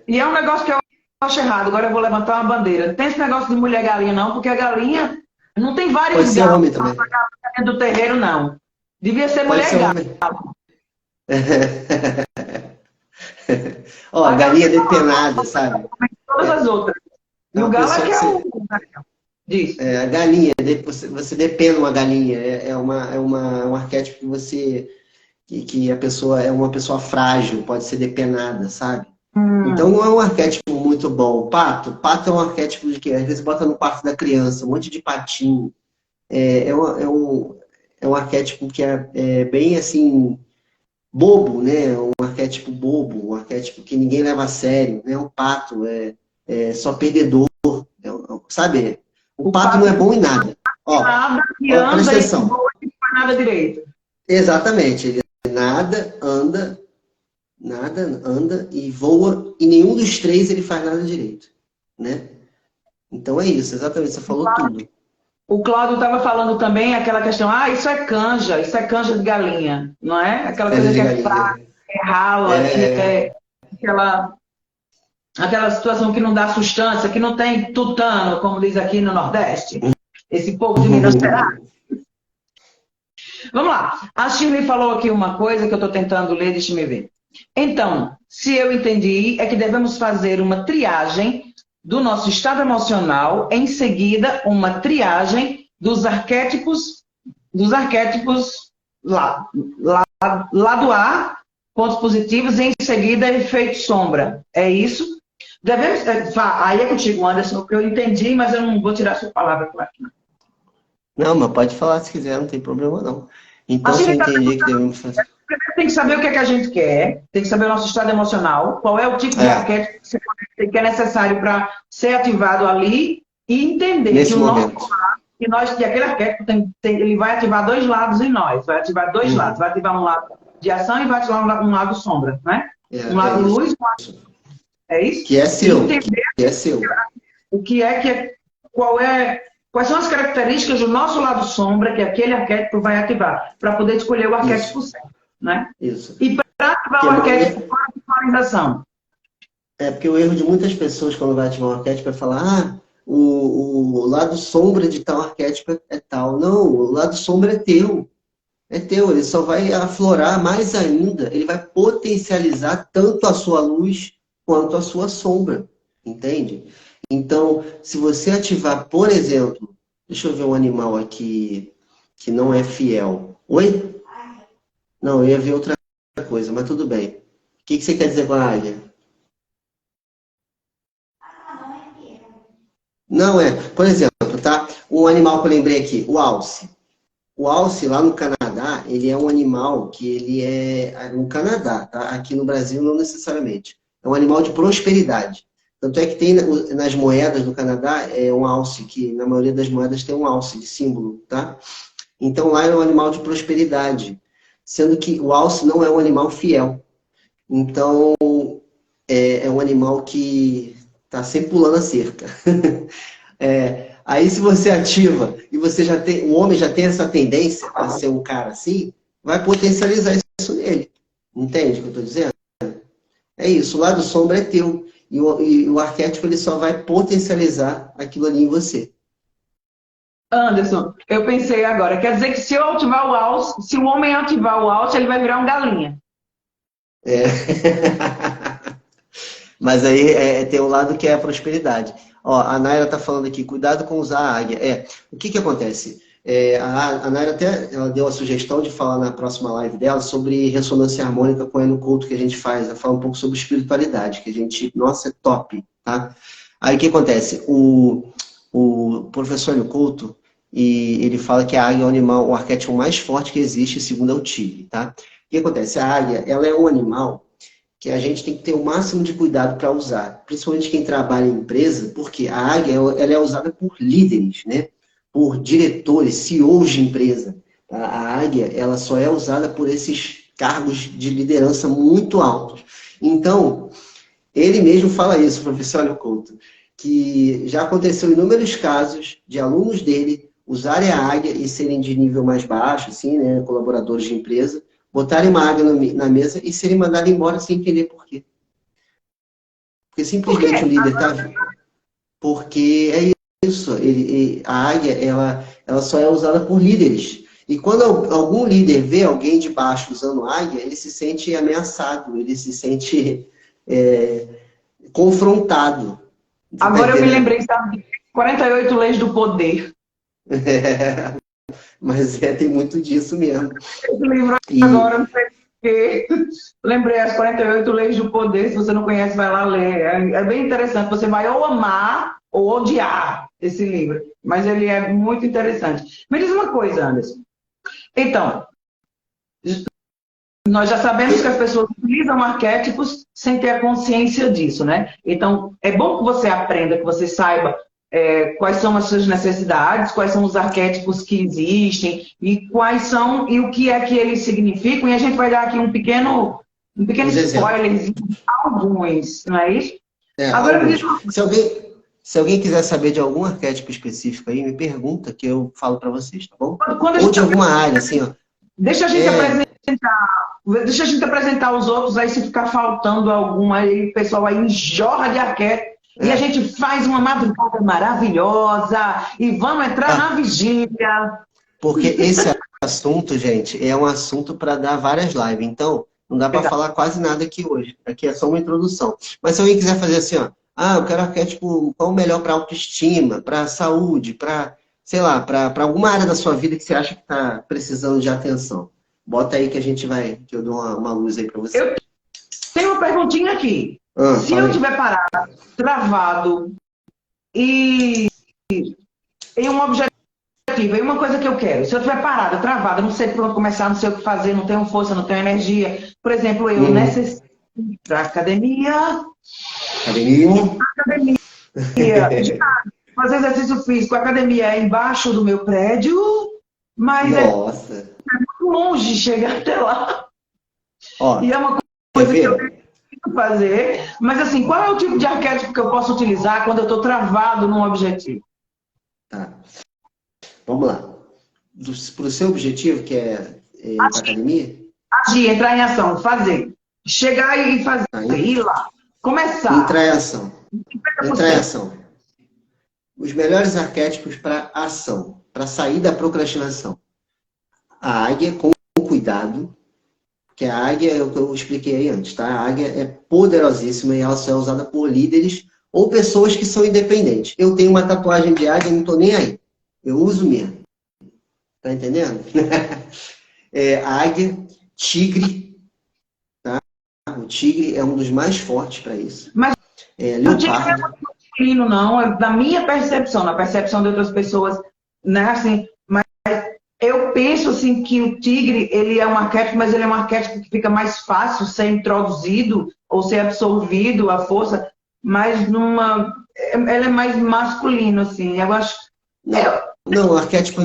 E é um negócio que eu acho errado. Agora eu vou levantar uma bandeira. Não tem esse negócio de mulher galinha, não, porque a galinha não tem Pode vários ser galos homem também. dentro do terreiro, não. Devia ser Pode mulher ser galo. homem. Ó, a A galinha galinha é depenada, sabe? todas É, as outras. é E o uma galo é pessoa que que é o. você... Diz. A galinha, você depena uma galinha. Um arquétipo que você... Que a pessoa é uma pessoa frágil, pode ser depenada, sabe? Então Hum, não é um arquétipo muito bom. Pato é um arquétipo de que às vezes bota no quarto da criança, um monte de patinho. É um arquétipo que é bem assim, bobo, né? Um arquétipo bobo, um arquétipo que ninguém leva a sério, né? O pato é só perdedor, sabe? O o pato não pato é bom em nada. Ó, nada, que ó, anda presta e que atenção. voa e não faz nada direito. Exatamente, ele nada, anda e voa, e nenhum dos três ele faz nada direito, né? Então é isso, exatamente, você falou tudo. O Cláudio estava falando também aquela questão, isso é canja de galinha, não é? Aquela Canja coisa que de é fraca, galinha. que é rala, que É, é aquela, aquela situação que não dá sustância, que não tem tutano, como diz aqui no Nordeste. Esse povo de Minas Gerais. Vamos lá. A Shirley falou aqui uma coisa que eu estou tentando ler, deixa eu ver. Então, se eu entendi, é que devemos fazer uma triagem do nosso estado emocional, em seguida, uma triagem dos arquétipos lado A, pontos positivos, e em seguida, efeito sombra. É isso? Devemos, aí é contigo, Anderson, que eu entendi, mas eu não vou tirar a sua palavra, claro. não, mas pode falar se quiser, não tem problema não. A Então, se eu Shirley está entendi que devemos fazer... Primeiro tem que saber o que é que a gente quer, tem que saber o nosso estado emocional, qual é o tipo de É, arquétipo que é necessário para ser ativado ali e entender que nesse o nosso momento. que aquele arquétipo ele vai ativar dois lados em nós, vai ativar dois lados, Uhum. vai ativar um lado de ação e vai ativar um lado sombra, né? Um É lado isso. luz, é isso? Que é E seu, que entender é seu. o quais são as características do nosso lado sombra que aquele arquétipo vai ativar, para poder escolher o arquétipo Isso, certo, né? isso. E para ativar Que o é, arquétipo, qual é a visualização? porque o erro de muitas pessoas quando vai ativar um arquétipo é falar, o lado sombra de tal arquétipo é tal. Não, o lado sombra é teu. É teu, ele só vai aflorar mais ainda, ele vai potencializar tanto a sua luz quanto a sua sombra, entende? Então, se você ativar, por exemplo, deixa eu ver um animal aqui que não é fiel. Oi? Não, eu ia ver outra coisa, mas tudo bem. O que você quer dizer com a águia? Não é. Por exemplo, tá? Um animal que eu lembrei aqui, o alce. O alce, lá no Canadá, ele é um animal que ele é... No Canadá, tá? Aqui no Brasil, não necessariamente. É um animal de prosperidade. Tanto é que tem nas moedas do Canadá, é um alce, que na maioria das moedas tem um alce de símbolo, tá? Então lá é um animal de prosperidade. Sendo que o alce não é um animal fiel. Então, é um animal que está sempre pulando a cerca. Aí se você ativa e você já tem, o homem já tem essa tendência a ser um cara assim, vai potencializar isso nele. Entende o que eu estou dizendo? É isso, o lado sombra é teu. E o arquétipo ele só vai potencializar aquilo ali em você. Anderson, eu pensei agora, quer dizer que se eu ativar o alce, se o homem ativar o alce, ele vai virar um galinha. É. Mas aí tem um lado que é a prosperidade. Ó, a Naira está falando aqui, cuidado com usar a águia. O que que acontece? A Naira até ela deu a sugestão de falar na próxima live dela sobre ressonância harmônica com o Eno Couto que a gente faz. Ela fala um pouco sobre espiritualidade, que a gente, nossa, é top, tá? Aí o que acontece? O professor Eno Couto, e ele fala que a águia é o animal, o arquétipo mais forte que existe, segundo o tigre, tá? O que acontece? A águia, ela é um animal que a gente tem que ter o máximo de cuidado para usar, principalmente quem trabalha em empresa, porque a águia ela é usada por líderes, né? Por diretores, CEOs de empresa. A águia ela só é usada por esses cargos de liderança muito altos. Então, ele mesmo fala isso, professor Olho Couto, que já aconteceu inúmeros casos de alunos dele usarem a águia e serem de nível mais baixo, assim, né? Colaboradores de empresa, botarem uma águia na mesa e serem mandados embora sem entender por quê. Porque Por simplesmente o quê? líder está... Porque é isso. A águia, ela só é usada por líderes. E quando algum líder vê alguém de baixo usando águia, ele se sente ameaçado, ele se sente confrontado. Você tá Agora eu me entendendo? lembrei, sabe, de 48 Leis do Poder. Mas tem muito disso mesmo. Esse livro E, agora, não sei porquê. Lembrei as 48 Leis do Poder. Se você não conhece, vai lá ler. É bem interessante. Você vai ou amar ou odiar esse livro. Mas ele é muito interessante. Me diz uma coisa, Anderson. Então, nós já sabemos que as pessoas utilizam arquétipos sem ter a consciência disso, né? Então, é bom que você aprenda, que você saiba quais são as suas necessidades, quais são os arquétipos que existem e quais são e o que é que eles significam. E a gente vai dar aqui um pequeno os exemplos. spoiler de alguns, não é isso? Agora, me Alguns. diz uma Se alguém quiser saber de algum arquétipo específico aí, me pergunta que eu falo para vocês, tá bom? coisa, quando a Ou gente, de alguma área, assim, ó. deixa a gente apresentar os outros, aí se ficar faltando algum, aí o pessoal aí enjorra de arquétipo. E a É. gente faz uma madrugada maravilhosa e vamos entrar na vigília. Porque esse assunto, gente, é um assunto para dar várias lives. Então, não dá para falar quase nada aqui hoje. Aqui é só uma introdução. Mas se alguém quiser fazer assim, ó, eu quero arquétipo, qual o melhor para autoestima, para saúde, para, sei lá, para alguma área da sua vida que você acha que está precisando de atenção. Bota aí que a gente vai, que eu dou uma luz aí para você. Eu tenho uma perguntinha aqui. Se Fala eu aí. tiver parado, travado e em um objetivo, em uma coisa que eu quero, se eu estiver parada, travada, não sei por onde começar, não sei o que fazer, não tenho força, não tenho energia. Por exemplo, eu necessito ir para academia. Academia. Fazer exercício físico, a academia é embaixo do meu prédio, mas é Nossa. muito longe chegar até lá. Ó, E é uma quer coisa que eu ver? preciso fazer. Mas assim, qual é o tipo de arquétipo que eu posso utilizar quando eu estou travado num objetivo? Tá. Vamos lá. Para o seu objetivo, que é ir para academia, Agir, entrar em ação, fazer. Chegar e fazer, ir lá. entrar Começar. em ação. Entrar em ação. Os melhores arquétipos para ação, para sair da procrastinação. A águia com cuidado, que a águia é o que eu expliquei aí antes, tá? A águia é poderosíssima e ela só é usada por líderes ou pessoas que são independentes. Eu tenho uma tatuagem de águia e não tô nem aí. Eu uso mesmo. Tá entendendo? Águia, tigre, tá? O tigre é um dos mais fortes para isso. Mas o tigre não é Leopardo. muito masculino, não. Na minha percepção, na percepção de outras pessoas, né? Assim, mas eu penso assim que o tigre, ele é um arquétipo, mas ele é um arquétipo que fica mais fácil ser introduzido ou ser absorvido à força, mas ele é mais masculino, assim. Eu acho. Não, arquétipo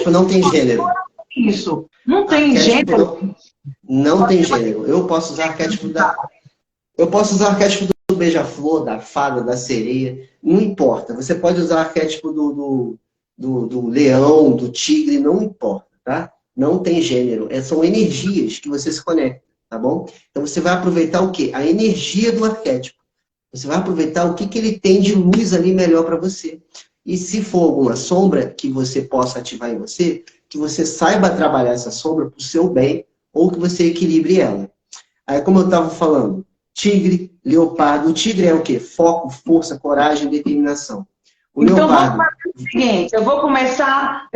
não tem gênero. Isso. Não tem Arquétipo gênero. não tem gênero. Eu posso usar arquétipo do beija-flor, da fada, da sereia. Não importa. Você pode usar arquétipo do leão, do tigre, não importa, tá? Não tem gênero. São energias que você se conecta, tá bom? Então você vai aproveitar o quê? A energia do arquétipo. Você vai aproveitar o que ele tem de luz ali melhor para você. E se for alguma sombra que você possa ativar em você, que você saiba trabalhar essa sombra para o seu bem ou que você equilibre ela. Aí, como eu estava falando, tigre, leopardo. O tigre é o quê? Foco, força, coragem, determinação. O Então, vamos leopardo. fazer o seguinte, eu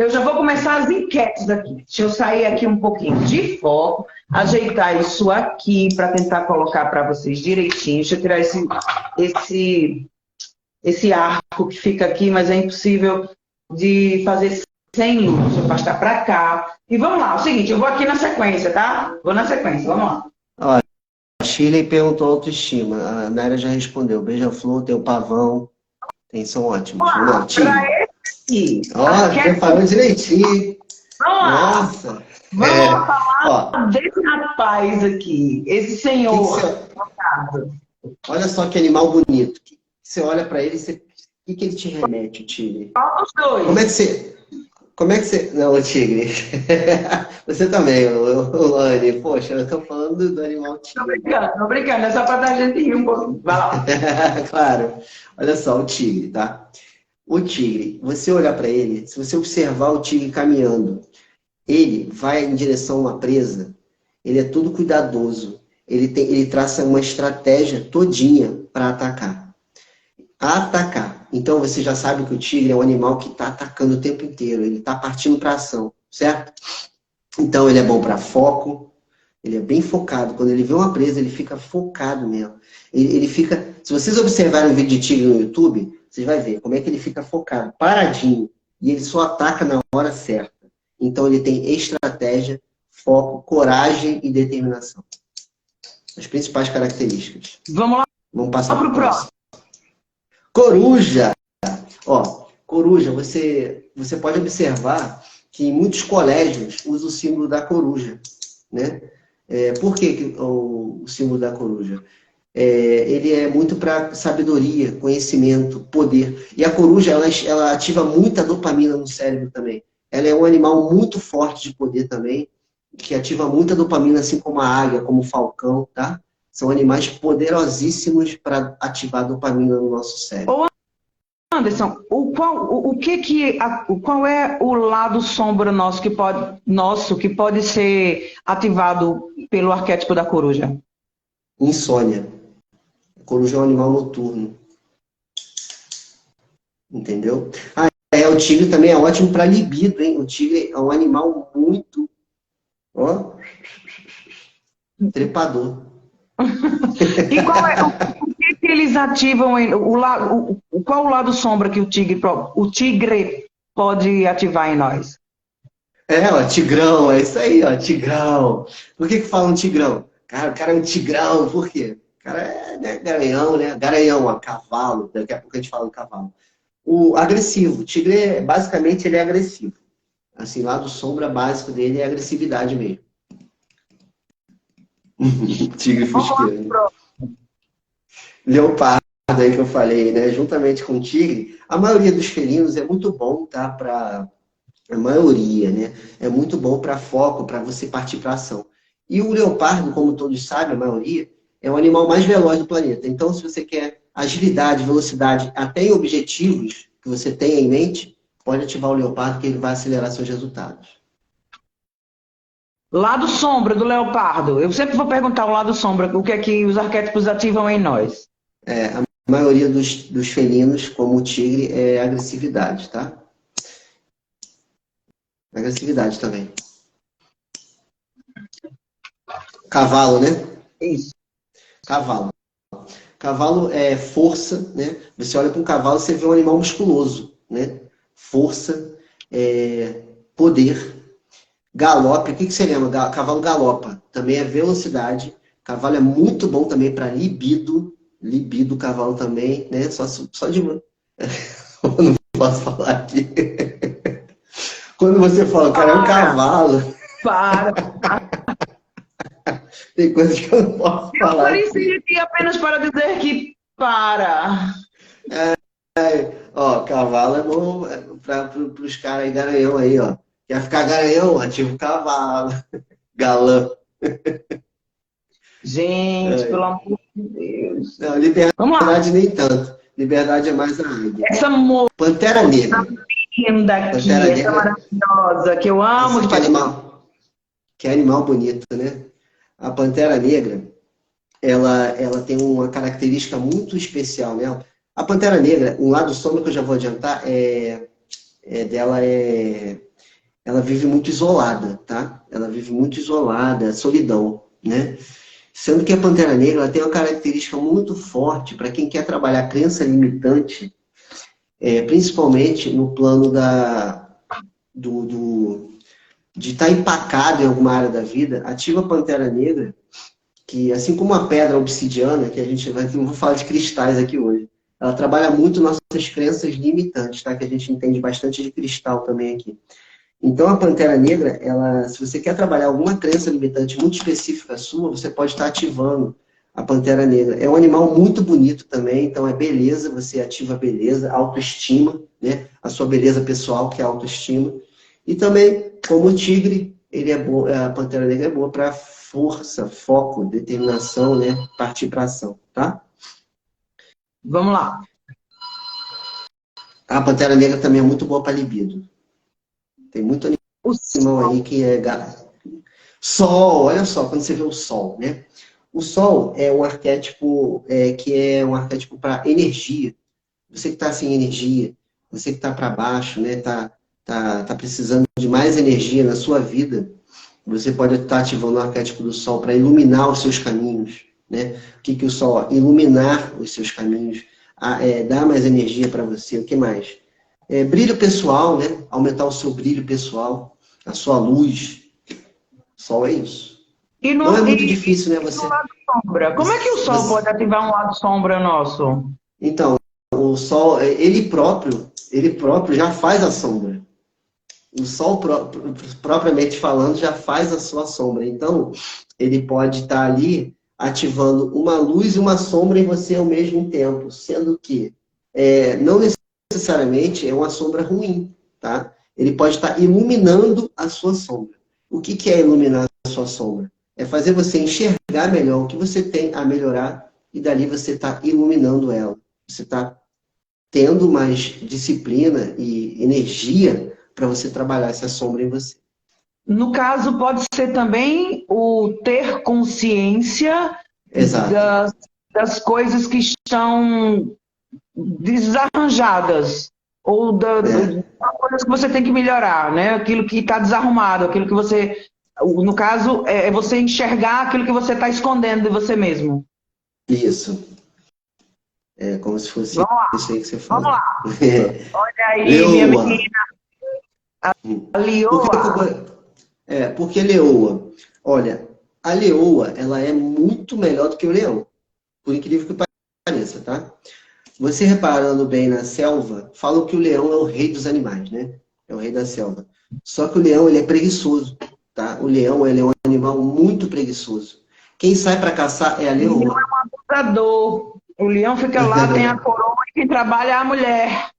já vou começar as enquetes aqui. Deixa eu sair aqui um pouquinho de foco, ajeitar isso aqui para tentar colocar para vocês direitinho. Deixa eu tirar esse arco que fica aqui, mas é impossível de fazer sem luz. Deixa eu afastar para cá. E vamos lá, é o seguinte, eu vou aqui na sequência, tá? Vou na sequência, vamos lá. Ó, a Shirley perguntou autoestima. A Naira já respondeu. Beija-flor, teu pavão. São ótimos. Vamos lá, para esse aqui. Ó, preparou direitinho. Vamos lá. Nossa. Vamos lá falar desse rapaz aqui, esse senhor. Olha só que animal bonito. Você olha para ele, o que ele te remete, o tigre? Qual dos dois? Como é que você... Não, o tigre. Você também, o Lani. Poxa, eu tô falando do animal tigre. Tô brincando. É só para dar gente rir um pouquinho. Vai lá. Claro. Olha só, o tigre, tá? O tigre, você olhar para ele, se você observar o tigre caminhando, ele vai em direção a uma presa, ele é todo cuidadoso. Ele traça uma estratégia todinha para atacar. Atacar. Então você já sabe que o tigre é um animal que está atacando o tempo inteiro. Ele está partindo para ação, certo? Então ele é bom para foco. Ele é bem focado. Quando ele vê uma presa, ele fica focado mesmo. Ele fica... Se vocês observarem um vídeo de tigre no YouTube, vocês vão ver como é que ele fica focado, paradinho. E ele só ataca na hora certa. Então ele tem estratégia, foco, coragem e determinação. As principais características. Vamos lá. Vamos passar para o próximo. Coruja. Ó, coruja, você pode observar que em muitos colégios usa o símbolo da coruja, né? Por que o símbolo da coruja? Ele é muito para sabedoria, conhecimento, poder. E a coruja, ela ativa muita dopamina no cérebro também. Ela é um animal muito forte de poder também, que ativa muita dopamina, assim como a águia, como o falcão, tá? São animais poderosíssimos para ativar dopamina no nosso cérebro. Ô Anderson, qual é o lado sombra nosso que pode ser ativado pelo arquétipo da coruja? Insônia. A coruja é um animal noturno. Entendeu? O tigre também é ótimo para libido, hein? O tigre é um animal muito, ó, trepador. E o que eles ativam? Qual o lado sombra que o tigre pode ativar em nós? Ó, tigrão, é isso aí, ó, tigrão. Por que falam tigrão? Cara, o cara é um tigrão, por quê? O cara é garanhão, né? Garanhão, ó, cavalo, daqui a pouco a gente fala do cavalo. O agressivo, o tigre, basicamente, ele é agressivo. Assim, lá do sombra básico dele é agressividade mesmo. Tigre fusqueiro. Leopardo aí que eu falei, né? Juntamente com o tigre, a maioria dos felinos é muito bom, tá? A maioria, né? É muito bom para foco, para você partir para ação. E o leopardo, como todos sabem, a maioria, é o animal mais veloz do planeta. Então, se você quer agilidade, velocidade, até em objetivos que você tenha em mente, pode ativar o leopardo que ele vai acelerar seus resultados. Lado sombra do leopardo. Eu sempre vou perguntar o lado sombra, o que é que os arquétipos ativam em nós. A maioria dos felinos, como o tigre, é agressividade, tá? Agressividade também. Cavalo, né? Isso. Cavalo. Cavalo é força, né? Você olha para um cavalo, você vê um animal musculoso, né? Força, poder. Galope, o que você lembra? Cavalo galopa. Também é velocidade. Cavalo é muito bom também para libido. Libido, cavalo também, né? Só de... Eu não posso falar aqui. Quando você fala, cara, é um cavalo. Para. Tem coisas que eu não posso falar. Eu apareci aqui apenas para dizer que para. Ó, cavalo é bom para os caras aí, garanhão aí, ó. Quer ficar garanhão? Ativa o cavalo. Galã. Gente, pelo amor de Deus. Não, liberdade nem tanto. Liberdade é mais a águia. Essa moça Pantera Negra. linda aqui, Pantera essa Negra. maravilhosa, que eu amo. Que animal bonito, né? A Pantera Negra, ela tem uma característica muito especial nela. A Pantera Negra, um lado sombra que eu já vou adiantar, ela vive muito isolada, tá? Ela vive muito isolada, solidão, né? Sendo que a Pantera Negra ela tem uma característica muito forte para quem quer trabalhar crença limitante, principalmente no plano de estar empacado em alguma área da vida. Ativa a Pantera Negra, que assim como a pedra obsidiana, que a gente vai, não vou falar de cristais aqui hoje, ela trabalha muito nossas crenças limitantes, tá? Que a gente entende bastante de cristal também aqui. Então, a Pantera Negra, se você quer trabalhar alguma crença limitante muito específica sua, você pode estar ativando a Pantera Negra. É um animal muito bonito também, então é beleza, você ativa a beleza, autoestima, né? A sua beleza pessoal, que é a autoestima. E também, como o tigre, a Pantera Negra é boa para força, foco, determinação, né? Partir para ação, tá? Vamos lá. A Pantera Negra também é muito boa para libido. Tem muito O animal aí que é gato. Sol, olha só, quando você vê o sol, né? O sol é um arquétipo que é um arquétipo para energia. Você que está sem energia, você que está para baixo, né? Tá precisando de mais energia na sua vida, você pode estar ativando o arquétipo do sol para iluminar os seus caminhos, né? O que o sol? Iluminar os seus caminhos, dar mais energia para você. O que mais? Brilho pessoal, né? Aumentar o seu brilho pessoal, a sua luz. Sol é isso. Não é muito difícil, né? No lado sombra. Como é que o sol pode ativar um lado sombra nosso? Então, o sol, ele próprio já faz a sombra. O sol, propriamente falando, já faz a sua sombra. Então, ele pode estar ali ativando uma luz e uma sombra em você ao mesmo tempo, sendo que não necessariamente é uma sombra ruim, tá? Ele pode estar iluminando a sua sombra. O que é iluminar a sua sombra? É fazer você enxergar melhor o que você tem a melhorar e dali você está iluminando ela. Você está tendo mais disciplina e energia para você trabalhar essa sombra em você. No caso, pode ser também o ter consciência das coisas que estão desarranjadas ou das coisas que você tem que melhorar, né? Aquilo que está desarrumado, aquilo que você... No caso, é você enxergar aquilo que você está escondendo de você mesmo. Isso. É como se fosse isso aí que você fala. Vamos lá. Olha aí, minha menina. A leoa. Porque leoa. Olha, a leoa, ela é muito melhor do que o leão. Por incrível que pareça, tá? Você reparando bem na selva, falam que o leão é o rei dos animais, né? É o rei da selva. Só que o leão, ele é preguiçoso, tá? O leão, ele é um animal muito preguiçoso. Quem sai para caçar é a leoa. O leão é um abusador. O leão fica lá, tem a coroa e quem trabalha é a mulher.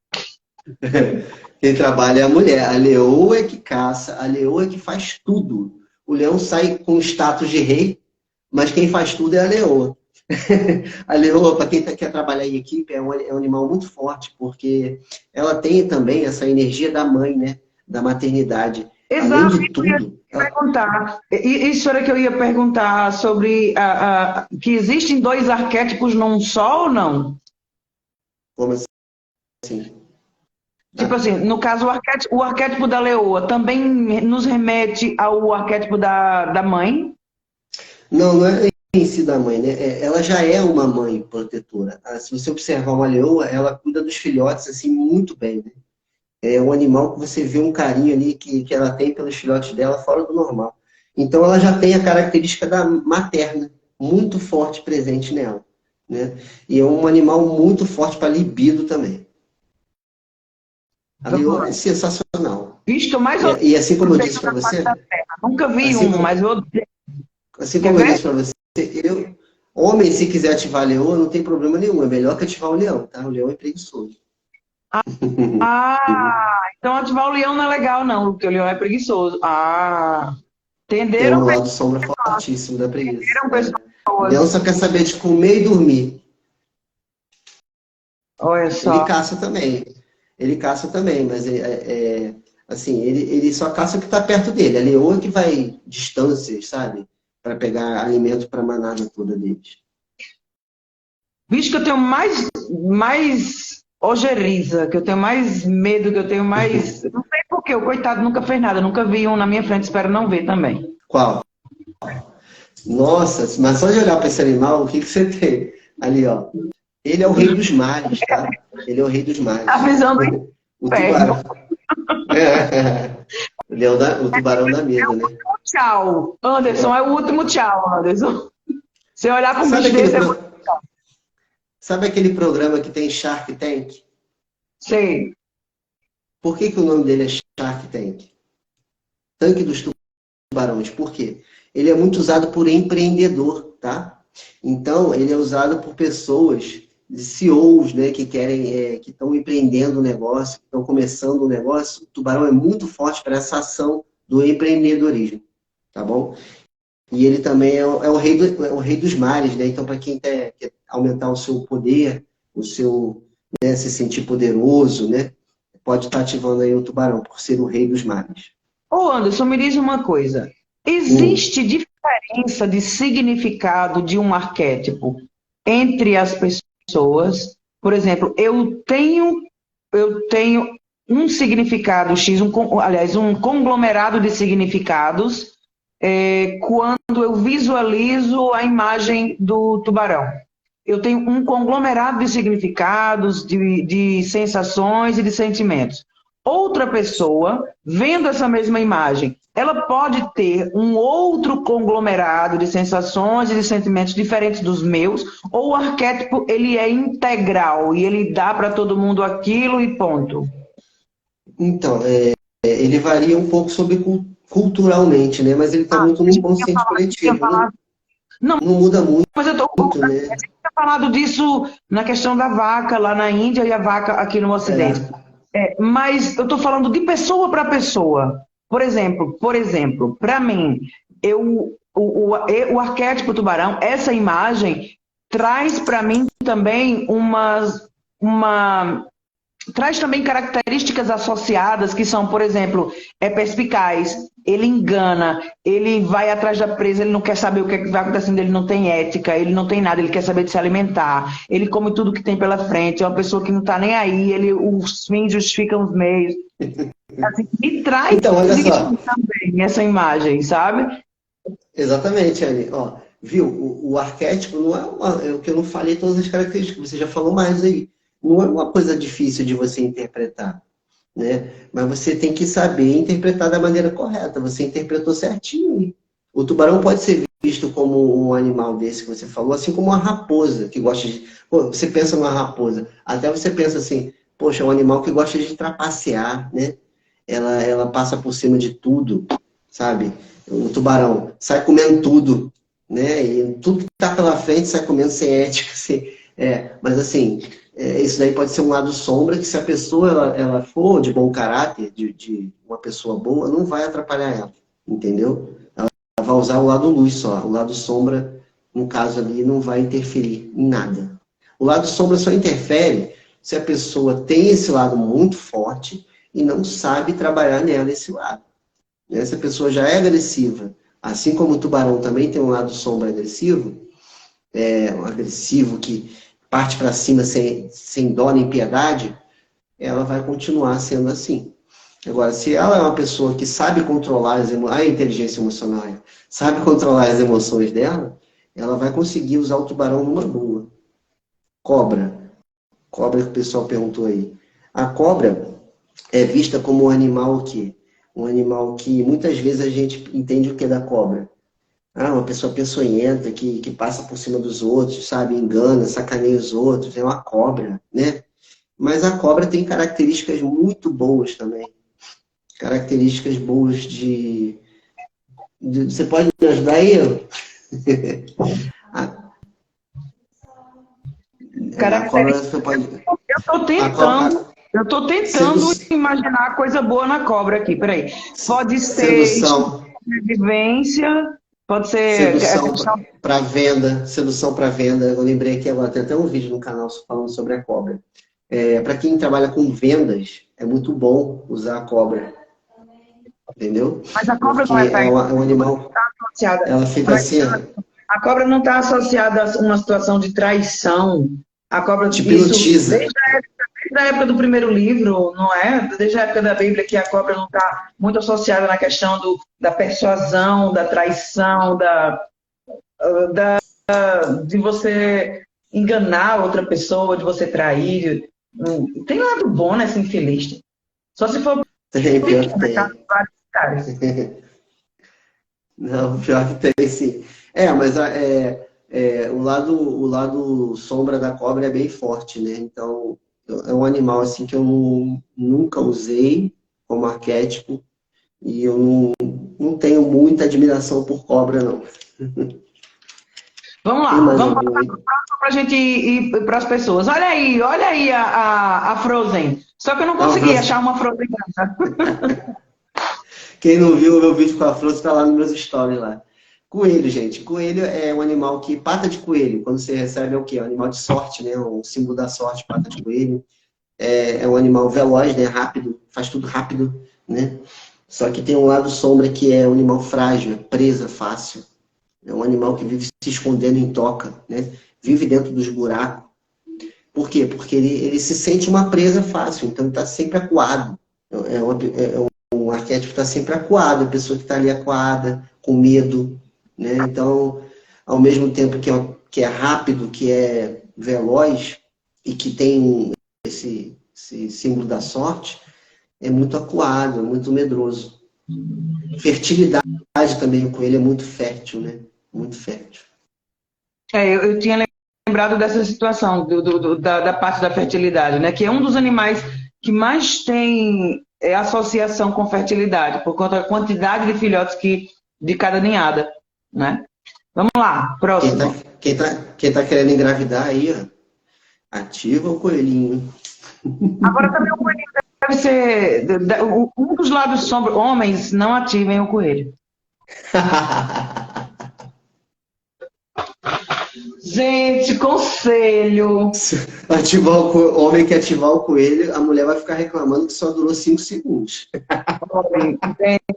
Quem trabalha é a mulher. A leoa é que caça, a leoa é que faz tudo. O leão sai com o status de rei, mas quem faz tudo é a leoa. A leoa, para quem quer trabalhar em equipe, é um animal muito forte, porque ela tem também essa energia da mãe, né? Da maternidade. Exato, Além de tudo... Isso era que eu ia perguntar sobre que existem dois arquétipos num só ou não? Como assim? Tipo assim, no caso, o arquétipo da leoa também nos remete ao arquétipo da mãe? Não é em si da mãe, né? Ela já é uma mãe protetora. Se você observar uma leoa, ela cuida dos filhotes assim muito bem, né? É um animal que você vê um carinho ali que ela tem pelos filhotes dela fora do normal. Então ela já tem a característica da materna muito forte presente nela, né? E é um animal muito forte para libido também. A leoa é sensacional. Visto mais e assim como eu disse para você, nunca vi mas eu... Assim como eu disse para você, homem, se quiser ativar a leoa, não tem problema nenhum. É melhor que ativar o leão, tá? O leão é preguiçoso. Então ativar o leão não é legal, não, porque o leão é preguiçoso. Tem um Entenderam? lado sombra fortíssimo da preguiça. O Pessoas. leão só quer saber de comer e dormir. Olha só. Ele caça também, mas assim, ele só caça o que está perto dele. A leoa que vai distâncias, sabe? Para pegar alimento para a manada toda deles. bicho que eu tenho mais ojeriza, que eu tenho mais medo, que eu tenho mais... Não sei por quê, o coitado nunca fez nada, nunca vi um na minha frente, espero não ver também. Qual? Nossa, mas só de olhar para esse animal, o que que você tem? Ali, ó. Ele é o rei dos mares, tá? Ele é o rei dos mares. A visão do O inferno. tubarão. O tubarão dá medo, né? Tchau, Anderson, é o último tchau, Anderson. Se olhar para um Sabe bicho aquele, desse, é pro- Sabe aquele programa que tem Shark Tank? sei. Por que que o nome dele é Shark Tank? Tanque dos tubarões. Por quê? Ele é muito usado por empreendedor, tá? Então, ele é usado por pessoas, CEOs, né, que querem, que estão empreendendo um negócio, que estão começando um negócio. O tubarão é muito forte para essa ação do empreendedorismo, tá bom? E ele também é o rei dos mares, né? Então, para quem quer aumentar o seu poder, o seu, né, se sentir poderoso, né? Pode estar ativando aí o tubarão, por ser o rei dos mares. Ô, Anderson, me diz uma coisa. Hum. Existe diferença de significado de um arquétipo entre as pessoas? Por exemplo, eu tenho um significado X, aliás, um conglomerado de significados, quando eu visualizo a imagem do tubarão. Eu tenho um conglomerado de significados, de sensações e de sentimentos. Outra pessoa, vendo essa mesma imagem, ela pode ter um outro conglomerado de sensações e de sentimentos diferentes dos meus, ou o arquétipo ele é integral e ele dá para todo mundo aquilo e ponto. Então, ele varia um pouco culturalmente, né? Mas ele está muito no inconsciente Tinha coletivo. Não, falado, não, não muda mas eu tô, muito, né? tinha falado disso na questão da vaca lá na Índia e a vaca aqui no Ocidente. É, Mas eu estou falando de pessoa para pessoa. Por exemplo, para mim, o arquétipo tubarão, essa imagem, traz para mim também uma traz também características associadas que são, por exemplo, é perspicaz, ele engana, ele vai atrás da presa, ele não quer saber o que vai acontecendo, ele não tem ética, ele não tem nada, ele quer saber de se alimentar, ele come tudo que tem pela frente, é uma pessoa que não está nem aí, os fins justificam os meios. Assim, me traz então, olha isso só. também, essa imagem, sabe? Exatamente, Anne. Ó, viu? O arquétipo não é o que eu não falei todas as características, você já falou mais aí. Não é uma coisa difícil de você interpretar, né? Mas você tem que saber interpretar da maneira correta. Você interpretou certinho. O tubarão pode ser visto como um animal desse que você falou, assim como uma raposa que gosta de. Pô, você pensa numa raposa, até você pensa assim, poxa, é um animal que gosta de trapacear, né? Ela passa por cima de tudo, sabe? O tubarão sai comendo tudo, né? E tudo que está pela frente sai comendo sem ética, assim. Mas assim, isso daí pode ser um lado sombra que se a pessoa ela for de bom caráter, de uma pessoa boa, não vai atrapalhar ela, entendeu? Ela vai usar o lado luz só, o lado sombra, no caso ali, não vai interferir em nada. O lado sombra só interfere se a pessoa tem esse lado muito forte e não sabe trabalhar nela esse lado. Se a pessoa já é agressiva, assim como o tubarão também tem um lado sombra agressivo, um agressivo que parte para cima sem dó nem piedade, ela vai continuar sendo assim. Agora, se ela é uma pessoa que sabe controlar a inteligência emocional, sabe controlar as emoções dela, ela vai conseguir usar o tubarão numa boa. Cobra. Cobra que o pessoal perguntou aí. A cobra é vista como um animal que muitas vezes a gente entende o que é da cobra. Uma pessoa peçonhenta que passa por cima dos outros, sabe? Engana, sacaneia os outros, é uma cobra, né? Mas a cobra tem características muito boas também. Características boas você pode me ajudar aí? A, a cobra, Característica. você pode... Eu estou A cobra, tentando, eu estou tentando sedu- imaginar coisa boa na cobra aqui. Peraí. Pode ser sedução, vivência, pode ser sedução questão. para venda, sedução para venda. Eu lembrei que agora tem até um vídeo no canal falando sobre a cobra. Para quem trabalha com vendas, é muito bom usar a cobra. Entendeu? Mas a cobra Porque não é para é um animal, associada. ela fica Mas assim, ó. A cobra não está associada a uma situação de traição. A cobra, Te isso, hipnotiza. desde a época do primeiro livro, não é? Desde a época da Bíblia, que a cobra não está muito associada na questão da persuasão, da traição, de você enganar outra pessoa, de você trair. Tem lado bom nessa infeliz. Só se for Tem, pior que pequena, tá? tem. Vários caras. Não, pior que tem, sim. Mas o lado sombra da cobra é bem forte, né? Então, é um animal assim que eu nunca usei como arquétipo e eu não tenho muita admiração por cobra, não. Vamos Tem lá, mais vamos algum passar aí? para o próximo para a gente ir para as pessoas. Olha aí a Frozen. Só que eu não Não, consegui achar uma Frozen branca. quem não viu o meu vídeo com a Flor, está lá nos meus stories lá. Coelho, gente. Coelho é um animal que... Pata de coelho, quando você recebe, é o quê? É um animal de sorte, né? O símbolo da sorte, pata de coelho. É um animal veloz, né? Rápido, faz tudo rápido, né? Só que tem um lado sombra que é um animal frágil, é presa fácil. É um animal que vive se escondendo em toca, né? Vive dentro dos buracos. Por quê? Porque ele se sente uma presa fácil, então ele está sempre acuado. Um arquétipo está sempre acuado, a pessoa que está ali acuada, com medo, né? Então, ao mesmo tempo que é rápido, que é veloz e que tem esse símbolo da sorte, é muito acuado, é muito medroso. Fertilidade também, o coelho é muito fértil, né? Muito fértil. Eu tinha lembrado dessa situação da parte da fertilidade, né? Que é um dos animais que mais tem associação com fertilidade, por conta da quantidade de filhotes de cada ninhada, né? Vamos lá, Quem tá, próximo. quem tá querendo engravidar aí, ó, ativa o coelhinho. Agora também o coelho deve ser. Um dos lados sombra, homens não ativem o coelho. Gente, conselho. Ativar o homem que ativar o coelho, a mulher vai ficar reclamando que só durou 5 segundos.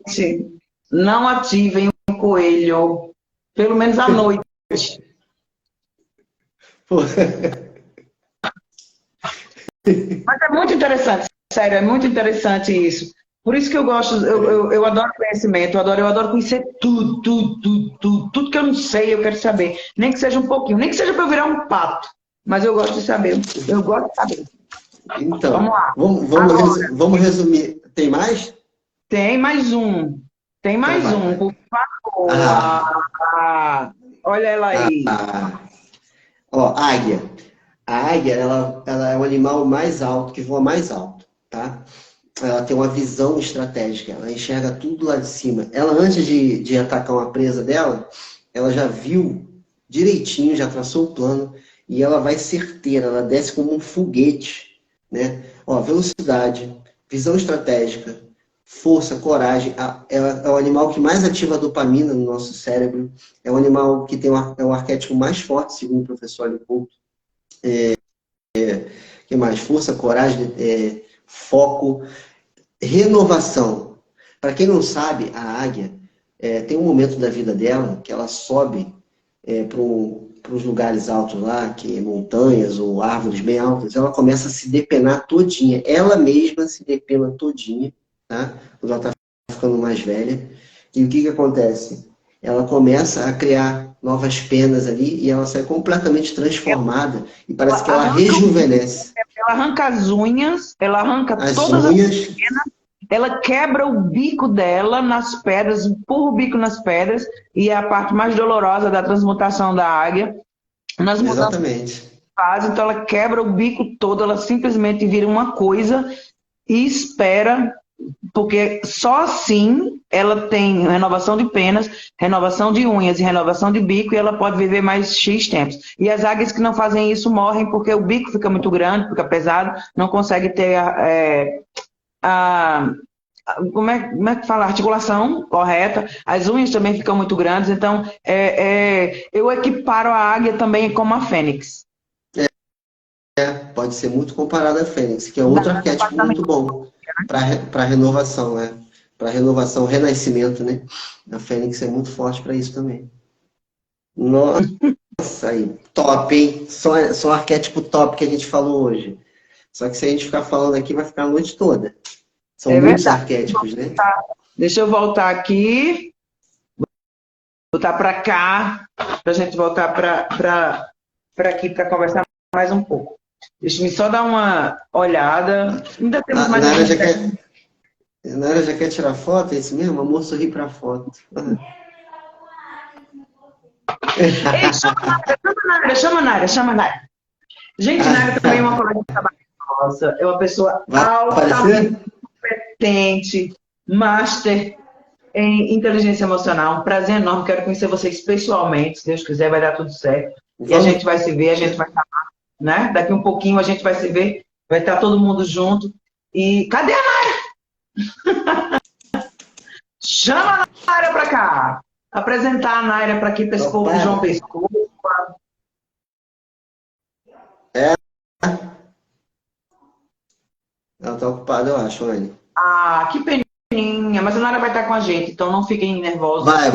Gente, não ativem o coelho, pelo menos à noite. Pô, Mas é muito interessante, sério, é muito interessante isso. Por isso que eu gosto, eu adoro conhecimento, eu adoro conhecer tudo que eu não sei, eu quero saber. Nem que seja um pouquinho, nem que seja para eu virar um pato. Mas eu gosto de saber, eu gosto de saber. Vamos então, lá. vamos, Agora, vamos resumir. Tem mais? tem mais um. Tem Então mais vai, um, vai. por favor. Ah, Olha ela aí. ah. Ó, águia. A águia, ela é o animal mais alto, que voa mais alto, tá? Ela tem uma visão estratégica, ela enxerga tudo lá de cima. Ela, antes de atacar uma presa dela, ela já viu direitinho, já traçou o plano, e ela vai certeira, ela desce como um foguete, né? Ó, velocidade, visão estratégica, força, coragem. Ela é o animal que mais ativa a dopamina no nosso cérebro. É o animal que tem é o arquétipo mais forte, segundo o professor Leopoldo. Que mais? Força, coragem, foco, renovação. Para quem não sabe, a águia tem um momento da vida dela que ela sobe para os lugares altos lá, que é montanhas ou árvores bem altas, ela começa a se depenar todinha. Ela mesma se depena todinha, tá? Quando ela está ficando mais velha. E o que acontece? Ela começa a criar novas penas ali e ela sai completamente transformada e Ela parece que ela arranca, rejuvenesce. ela arranca as unhas, ela arranca As todas as. unhas, Ela quebra o bico dela nas pedras, empurra o bico nas pedras, e é a parte mais dolorosa da transmutação da águia. Nas mudanças exatamente. que faz, então ela quebra o bico todo, ela simplesmente vira uma coisa e espera, porque só assim ela tem renovação de penas, renovação de unhas e renovação de bico, e ela pode viver mais X tempos. E as águias que não fazem isso morrem porque o bico fica muito grande, fica pesado, não consegue ter a como é que fala? A articulação correta, as unhas também ficam muito grandes, então eu equiparo a águia também como a fênix. Pode ser muito comparado à Fênix, que é Da outro arquétipo muito bom para renovação, né? Para renovação, renascimento, né? A Fênix é muito forte para isso também. Nossa, aí, top, hein? Só um arquétipo top que a gente falou hoje. Só que se a gente ficar falando aqui, vai ficar a noite toda. São É muitos verdade. arquétipos, né? Deixa eu voltar aqui, voltar para cá, para a gente voltar para aqui para conversar mais um pouco. Deixa eu só dar uma olhada. Ainda temos A mais Nara alguns. já quer, a Nara já quer tirar foto, é isso mesmo? Amor, sorri pra foto. Ei, chama a Nária, chama a Nária. Gente, Nária também é uma colega de trabalho nossa, é uma pessoa Vai altamente aparecer? competente, master em inteligência emocional. Um prazer enorme, quero conhecer vocês pessoalmente, se Deus quiser, vai dar tudo certo. E a Vamos. gente vai se ver, a gente vai estar, né? Daqui um pouquinho a gente vai se ver, vai estar todo mundo junto. E cadê a Nária? Chama a Nária para cá. Apresentar a Nária para aqui, para esse povo de João Pessoa. É, ela tá ocupada, eu acho, Anne. Ah, que peninha, mas a Nara vai estar com a gente, então não fiquem nervosos, Vai.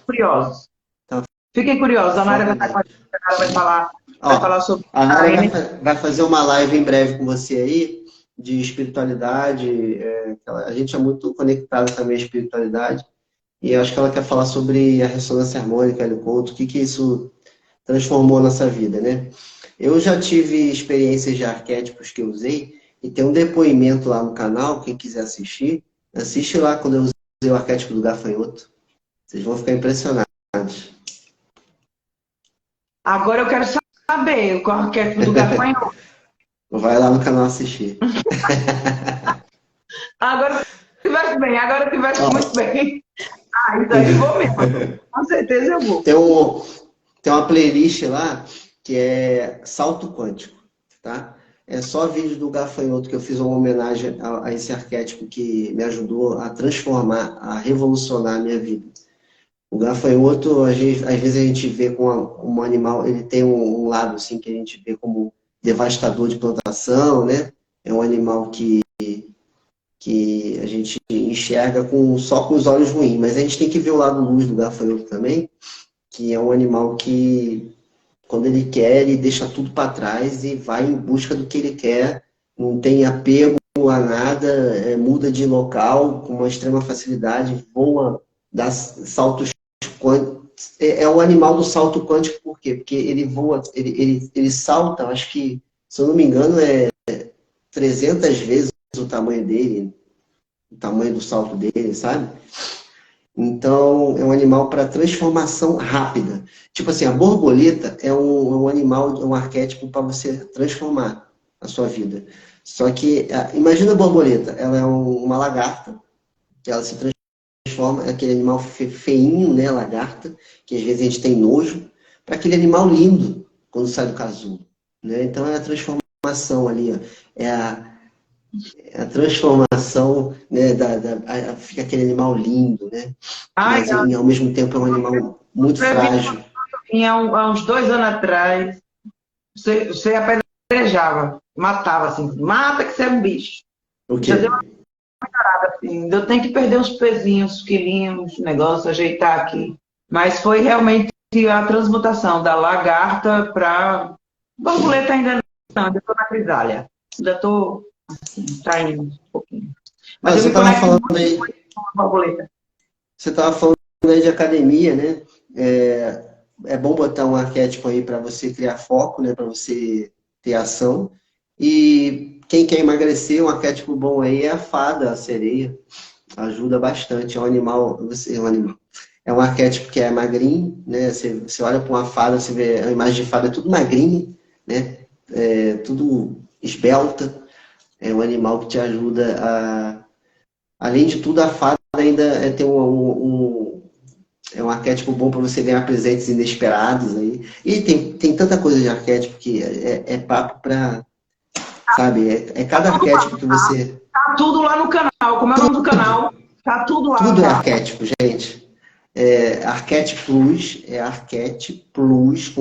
curiosos. Tá, Fiquem curiosos, a Nara vai foca estar com a nele. gente, a Nara vai Ó, falar sobre a a Nara N. vai fazer uma live em breve com você aí, de espiritualidade. A gente é muito conectado também à espiritualidade. E eu acho que ela quer falar sobre a ressonância harmônica, Couto, o que que isso transformou a nossa vida, né? Eu já tive experiências de arquétipos que eu usei, e tem um depoimento lá no canal, quem quiser assistir, assiste lá quando eu usei o arquétipo do gafanhoto. Vocês vão ficar impressionados. Agora eu quero saber o arquétipo do gafanhoto. Vai lá no canal assistir. Agora tivesse bem, agora tivesse Ó, muito bem. Ah, isso aí vou mesmo. Com certeza eu vou. tem uma playlist lá que é Salto Quântico, tá? É só vídeo do gafanhoto que eu fiz uma homenagem a esse arquétipo que me ajudou a transformar, a revolucionar a minha vida. O gafanhoto, às vezes a gente vê com um animal, ele tem um lado assim que a gente vê como devastador de plantação, né? É um animal que a gente enxerga só com os olhos ruins, mas a gente tem que ver o lado luz do gafanhoto também, que é um animal que, quando ele quer, ele deixa tudo para trás e vai em busca do que ele quer, não tem apego a nada, muda de local com uma extrema facilidade, voa, dá saltos quânticos. É o animal do salto quântico, por quê? Porque ele voa, ele salta, acho que, se eu não me engano, 300 vezes o tamanho dele, o tamanho do salto dele, sabe? Então, é um animal para transformação rápida. Tipo assim, a borboleta é um animal, um arquétipo para você transformar a sua vida. Só que, imagina a borboleta, ela é uma lagarta, que ela se transforma, é aquele animal feinho, né, lagarta, que às vezes a gente tem nojo, para aquele animal lindo, quando sai do casulo. Né? Então, é a transformação ali, ó. A transformação, né, fica aquele animal lindo, né? Ai, Mas ao mesmo tempo é um animal muito frágil. há uns 2 anos atrás, você apedrejava, matava assim, mata que você é um bicho. O Já quê? deu uma parada assim, eu tenho que perder uns pezinhos, uns quilinhos, negócio, ajeitar aqui. Mas foi realmente a transmutação da lagarta para borboleta ainda estou na grisalha. Ainda estou assim, saindo um pouquinho. Mas eu Você me estava conecto falando muito aí, com a borboleta. você estava falando aí de academia, né? É bom botar um arquétipo aí para você criar foco, né? Para você ter ação. E quem quer emagrecer, um arquétipo bom aí é a fada, a sereia. Ajuda bastante. É um animal, é um arquétipo que é magrinho, né? Você olha para uma fada, você vê a imagem de fada é tudo magrinho, né? Tudo esbelta. É um animal que te ajuda a... Além de tudo, a fada ainda tem é um arquétipo bom para você ganhar presentes inesperados aí. E tem tanta coisa de arquétipo que é papo para... Sabe? É cada arquétipo que você... Tá tudo lá no canal. Como é o nome do canal? Tá tudo lá, Tudo é tá? arquétipo, gente. Arquétipos, arquétipos,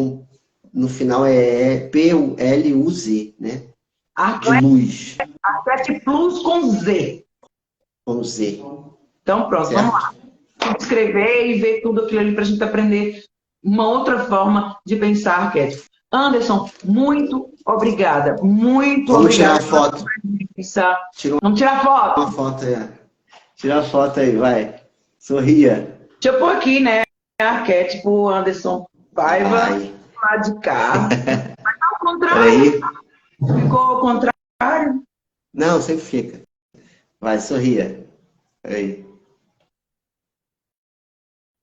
no final é P-U-L-U-Z, né? De luz, Arquétipo Plus com Z. com Z, Então, pronto, vamos certo? lá. Escrever e ver tudo aquilo ali para a gente aprender uma outra forma de pensar arquétipo. Anderson, muito obrigada. Muito Vamos tirar obrigada. a foto. Vamos tirar foto. Uma foto aí. Tira a foto aí, vai. Sorria. Deixa eu pôr aqui, né? Arquétipo Anderson Paiva, lá de cá. Mas ao contrário. Ficou ao contrário? Não, sempre fica. Vai, sorria. Aí.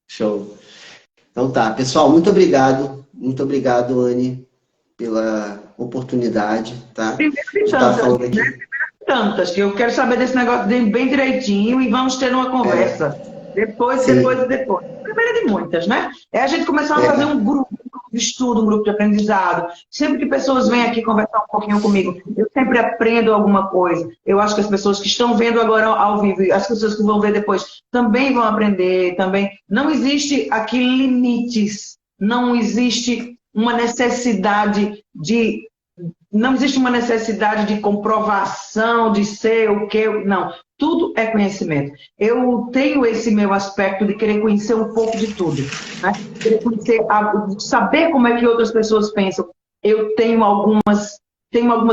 Show. Então tá, pessoal, muito obrigado. Muito obrigado, Anne, pela oportunidade, tá? Primeiro de Tá tantas, falando aqui. né? Primeiro de tantas, que eu quero saber desse negócio bem direitinho e vamos ter uma conversa. Depois. Primeiro de muitas, né? É a gente começar a fazer um grupo de estudo, um grupo de aprendizado. Sempre que pessoas vêm aqui conversar um pouquinho comigo, eu sempre aprendo alguma coisa. Eu acho que as pessoas que estão vendo agora ao vivo, as pessoas que vão ver depois, também vão aprender, também. Não existe aqui limites, não existe uma necessidade de... Não existe uma necessidade de comprovação, de ser o que... Não, tudo é conhecimento. Eu tenho esse meu aspecto de querer conhecer um pouco de tudo. Né? Querer conhecer, saber como é que outras pessoas pensam. Eu tenho algumas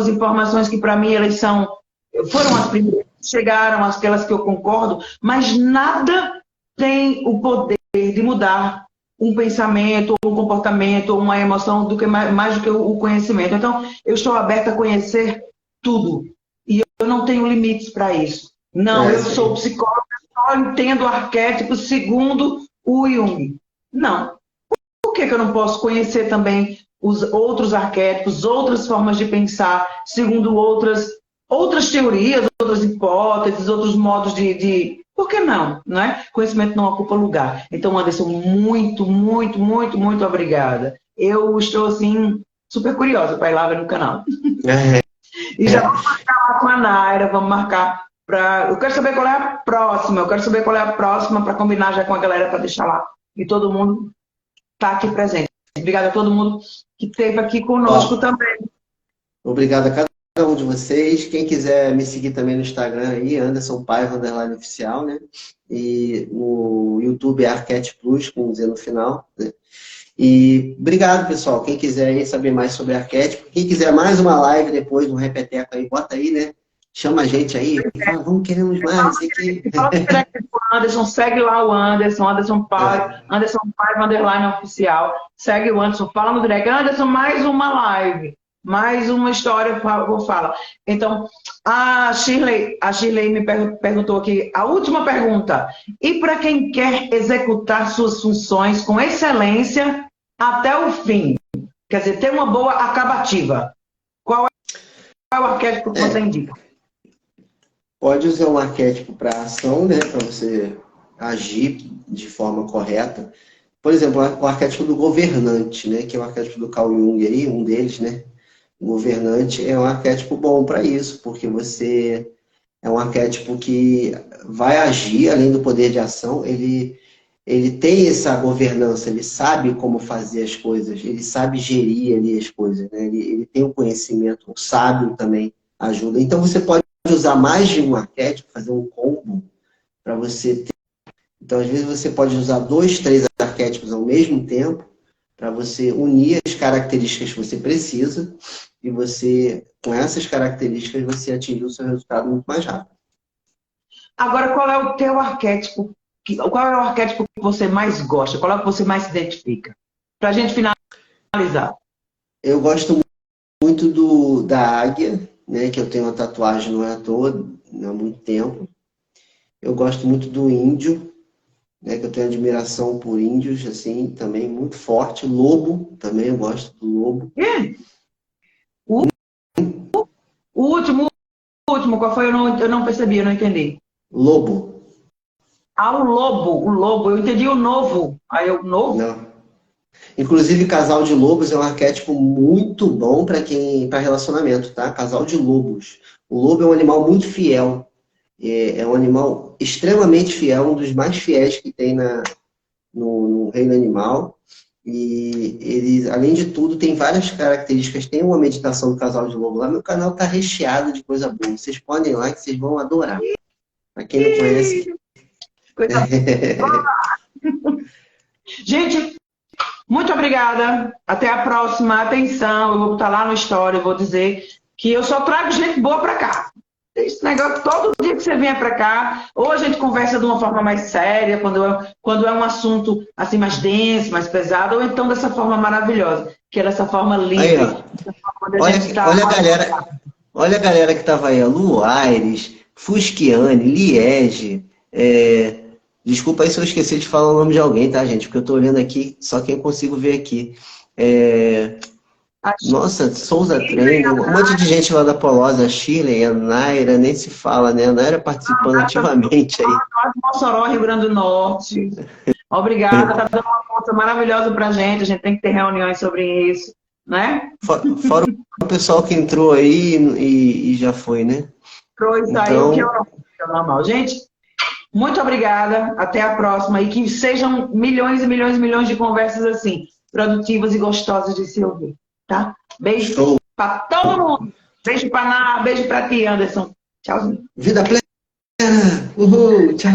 informações que, para mim, elas foram as primeiras que chegaram, aquelas que eu concordo, mas nada tem o poder de mudar um pensamento, um comportamento, uma emoção, do que mais do que o conhecimento. Então, eu estou aberta a conhecer tudo. E eu não tenho limites para isso. Não, eu sou psicóloga, só entendo arquétipos segundo o Jung. Não. Por que eu não posso conhecer também os outros arquétipos, outras formas de pensar, segundo outras teorias, outras hipóteses, outros modos de... Por que não? Não é? Conhecimento não ocupa lugar. Então, Anderson, muito obrigada. Eu estou, assim, super curiosa para ir lá ver no canal. E já vamos marcar lá com a Naira, vamos marcar para... Eu quero saber qual é a próxima, para combinar já com a galera, para deixar lá. E todo mundo está aqui presente. Obrigada a todo mundo que esteve aqui conosco também. Obrigado a cada um de vocês. Quem quiser me seguir também no Instagram aí, Anderson Paiva, _oficial, né? E no YouTube é Arquete Plus, com Z no final, né? E obrigado, pessoal. Quem quiser aí saber mais sobre arquétipo, quem quiser mais uma live depois, um repeteco aí, bota aí, né? Chama a gente aí, fala, vamos, queremos mais. Fala pro Anderson, segue lá o Anderson Paiva, Anderson Paiva, _oficial. Segue o Anderson, fala no direct. Anderson, mais uma live, mais uma história, vou falar. Então, a Shirley me perguntou aqui, a última pergunta. E para quem quer executar suas funções com excelência até o fim, quer dizer, ter uma boa acabativa, qual é o arquétipo que você indica? Pode usar um arquétipo para ação, né? Para você agir de forma correta. Por exemplo, o arquétipo do governante, né? Que é o arquétipo do Carl Jung aí, um deles, né? O governante é um arquétipo bom para isso, porque você é um arquétipo que vai agir, além do poder de ação, ele tem essa governança, ele sabe como fazer as coisas, ele sabe gerir ali as coisas, né? Ele tem o conhecimento, o sábio também ajuda. Então você pode usar mais de um arquétipo, fazer um combo para você ter. Então, às vezes, você pode usar 2, 3 arquétipos ao mesmo tempo para você unir as características que você precisa e você, com essas características, você atingir o seu resultado muito mais rápido. Agora, qual é o teu arquétipo? Qual é o arquétipo que você mais gosta? Qual é o que você mais se identifica? Para a gente finalizar. Eu gosto muito da águia, né, que eu tenho uma tatuagem não é à toa, há muito tempo. Eu gosto muito do índio, né, que eu tenho admiração por índios, assim, também muito forte. Lobo, também eu gosto do lobo. O último, qual foi? Eu não percebi, eu não entendi. Lobo. Ah, o lobo. Eu entendi o novo. Aí eu, novo? Não. Inclusive, casal de lobos é um arquétipo muito bom para relacionamento, tá? Casal de lobos. O lobo é um animal muito fiel. É um animal extremamente fiel, um dos mais fiéis que tem no reino animal. E ele, além de tudo, tem várias características. Tem uma meditação do casal de lobo lá. Meu canal tá recheado de coisa boa. Vocês podem ir lá que vocês vão adorar. Para quem não conhece. Coisa boa. Gente, Muito obrigada. Até a próxima. Atenção, eu vou botar lá no story, eu vou dizer que eu só trago gente boa para cá. Esse negócio, todo dia que você venha para cá, ou a gente conversa de uma forma mais séria, quando é um assunto assim mais denso, mais pesado, ou então dessa forma maravilhosa, que é dessa forma Aí, livre, ó. dessa forma da Olha, gente estar. olha a galera que tava aí, ó. Lu Aires, Fusquiane, Liege. Desculpa aí se eu esqueci de falar o nome de alguém, tá, gente? Porque eu tô olhando aqui, só quem eu consigo ver aqui. É, Nossa, Souza Treino, um monte de gente lá da Polosa, Chile, a Naira, nem se fala, né? A Naira participando ativamente aí. Mossoró, Rio Grande do Norte. Obrigada, tá dando uma força maravilhosa pra gente, a gente tem que ter reuniões sobre isso, né? Fora o pessoal que entrou aí e já foi, né? Trouxe aí o que Então, é normal. Gente, muito obrigada, até a próxima e que sejam milhões e milhões e milhões de conversas assim, produtivas e gostosas de se ouvir, tá? Beijo show. pra todo mundo. Beijo pra Ná, beijo pra ti, Anderson. Tchauzinho. Vida plena! Uhul, tchau!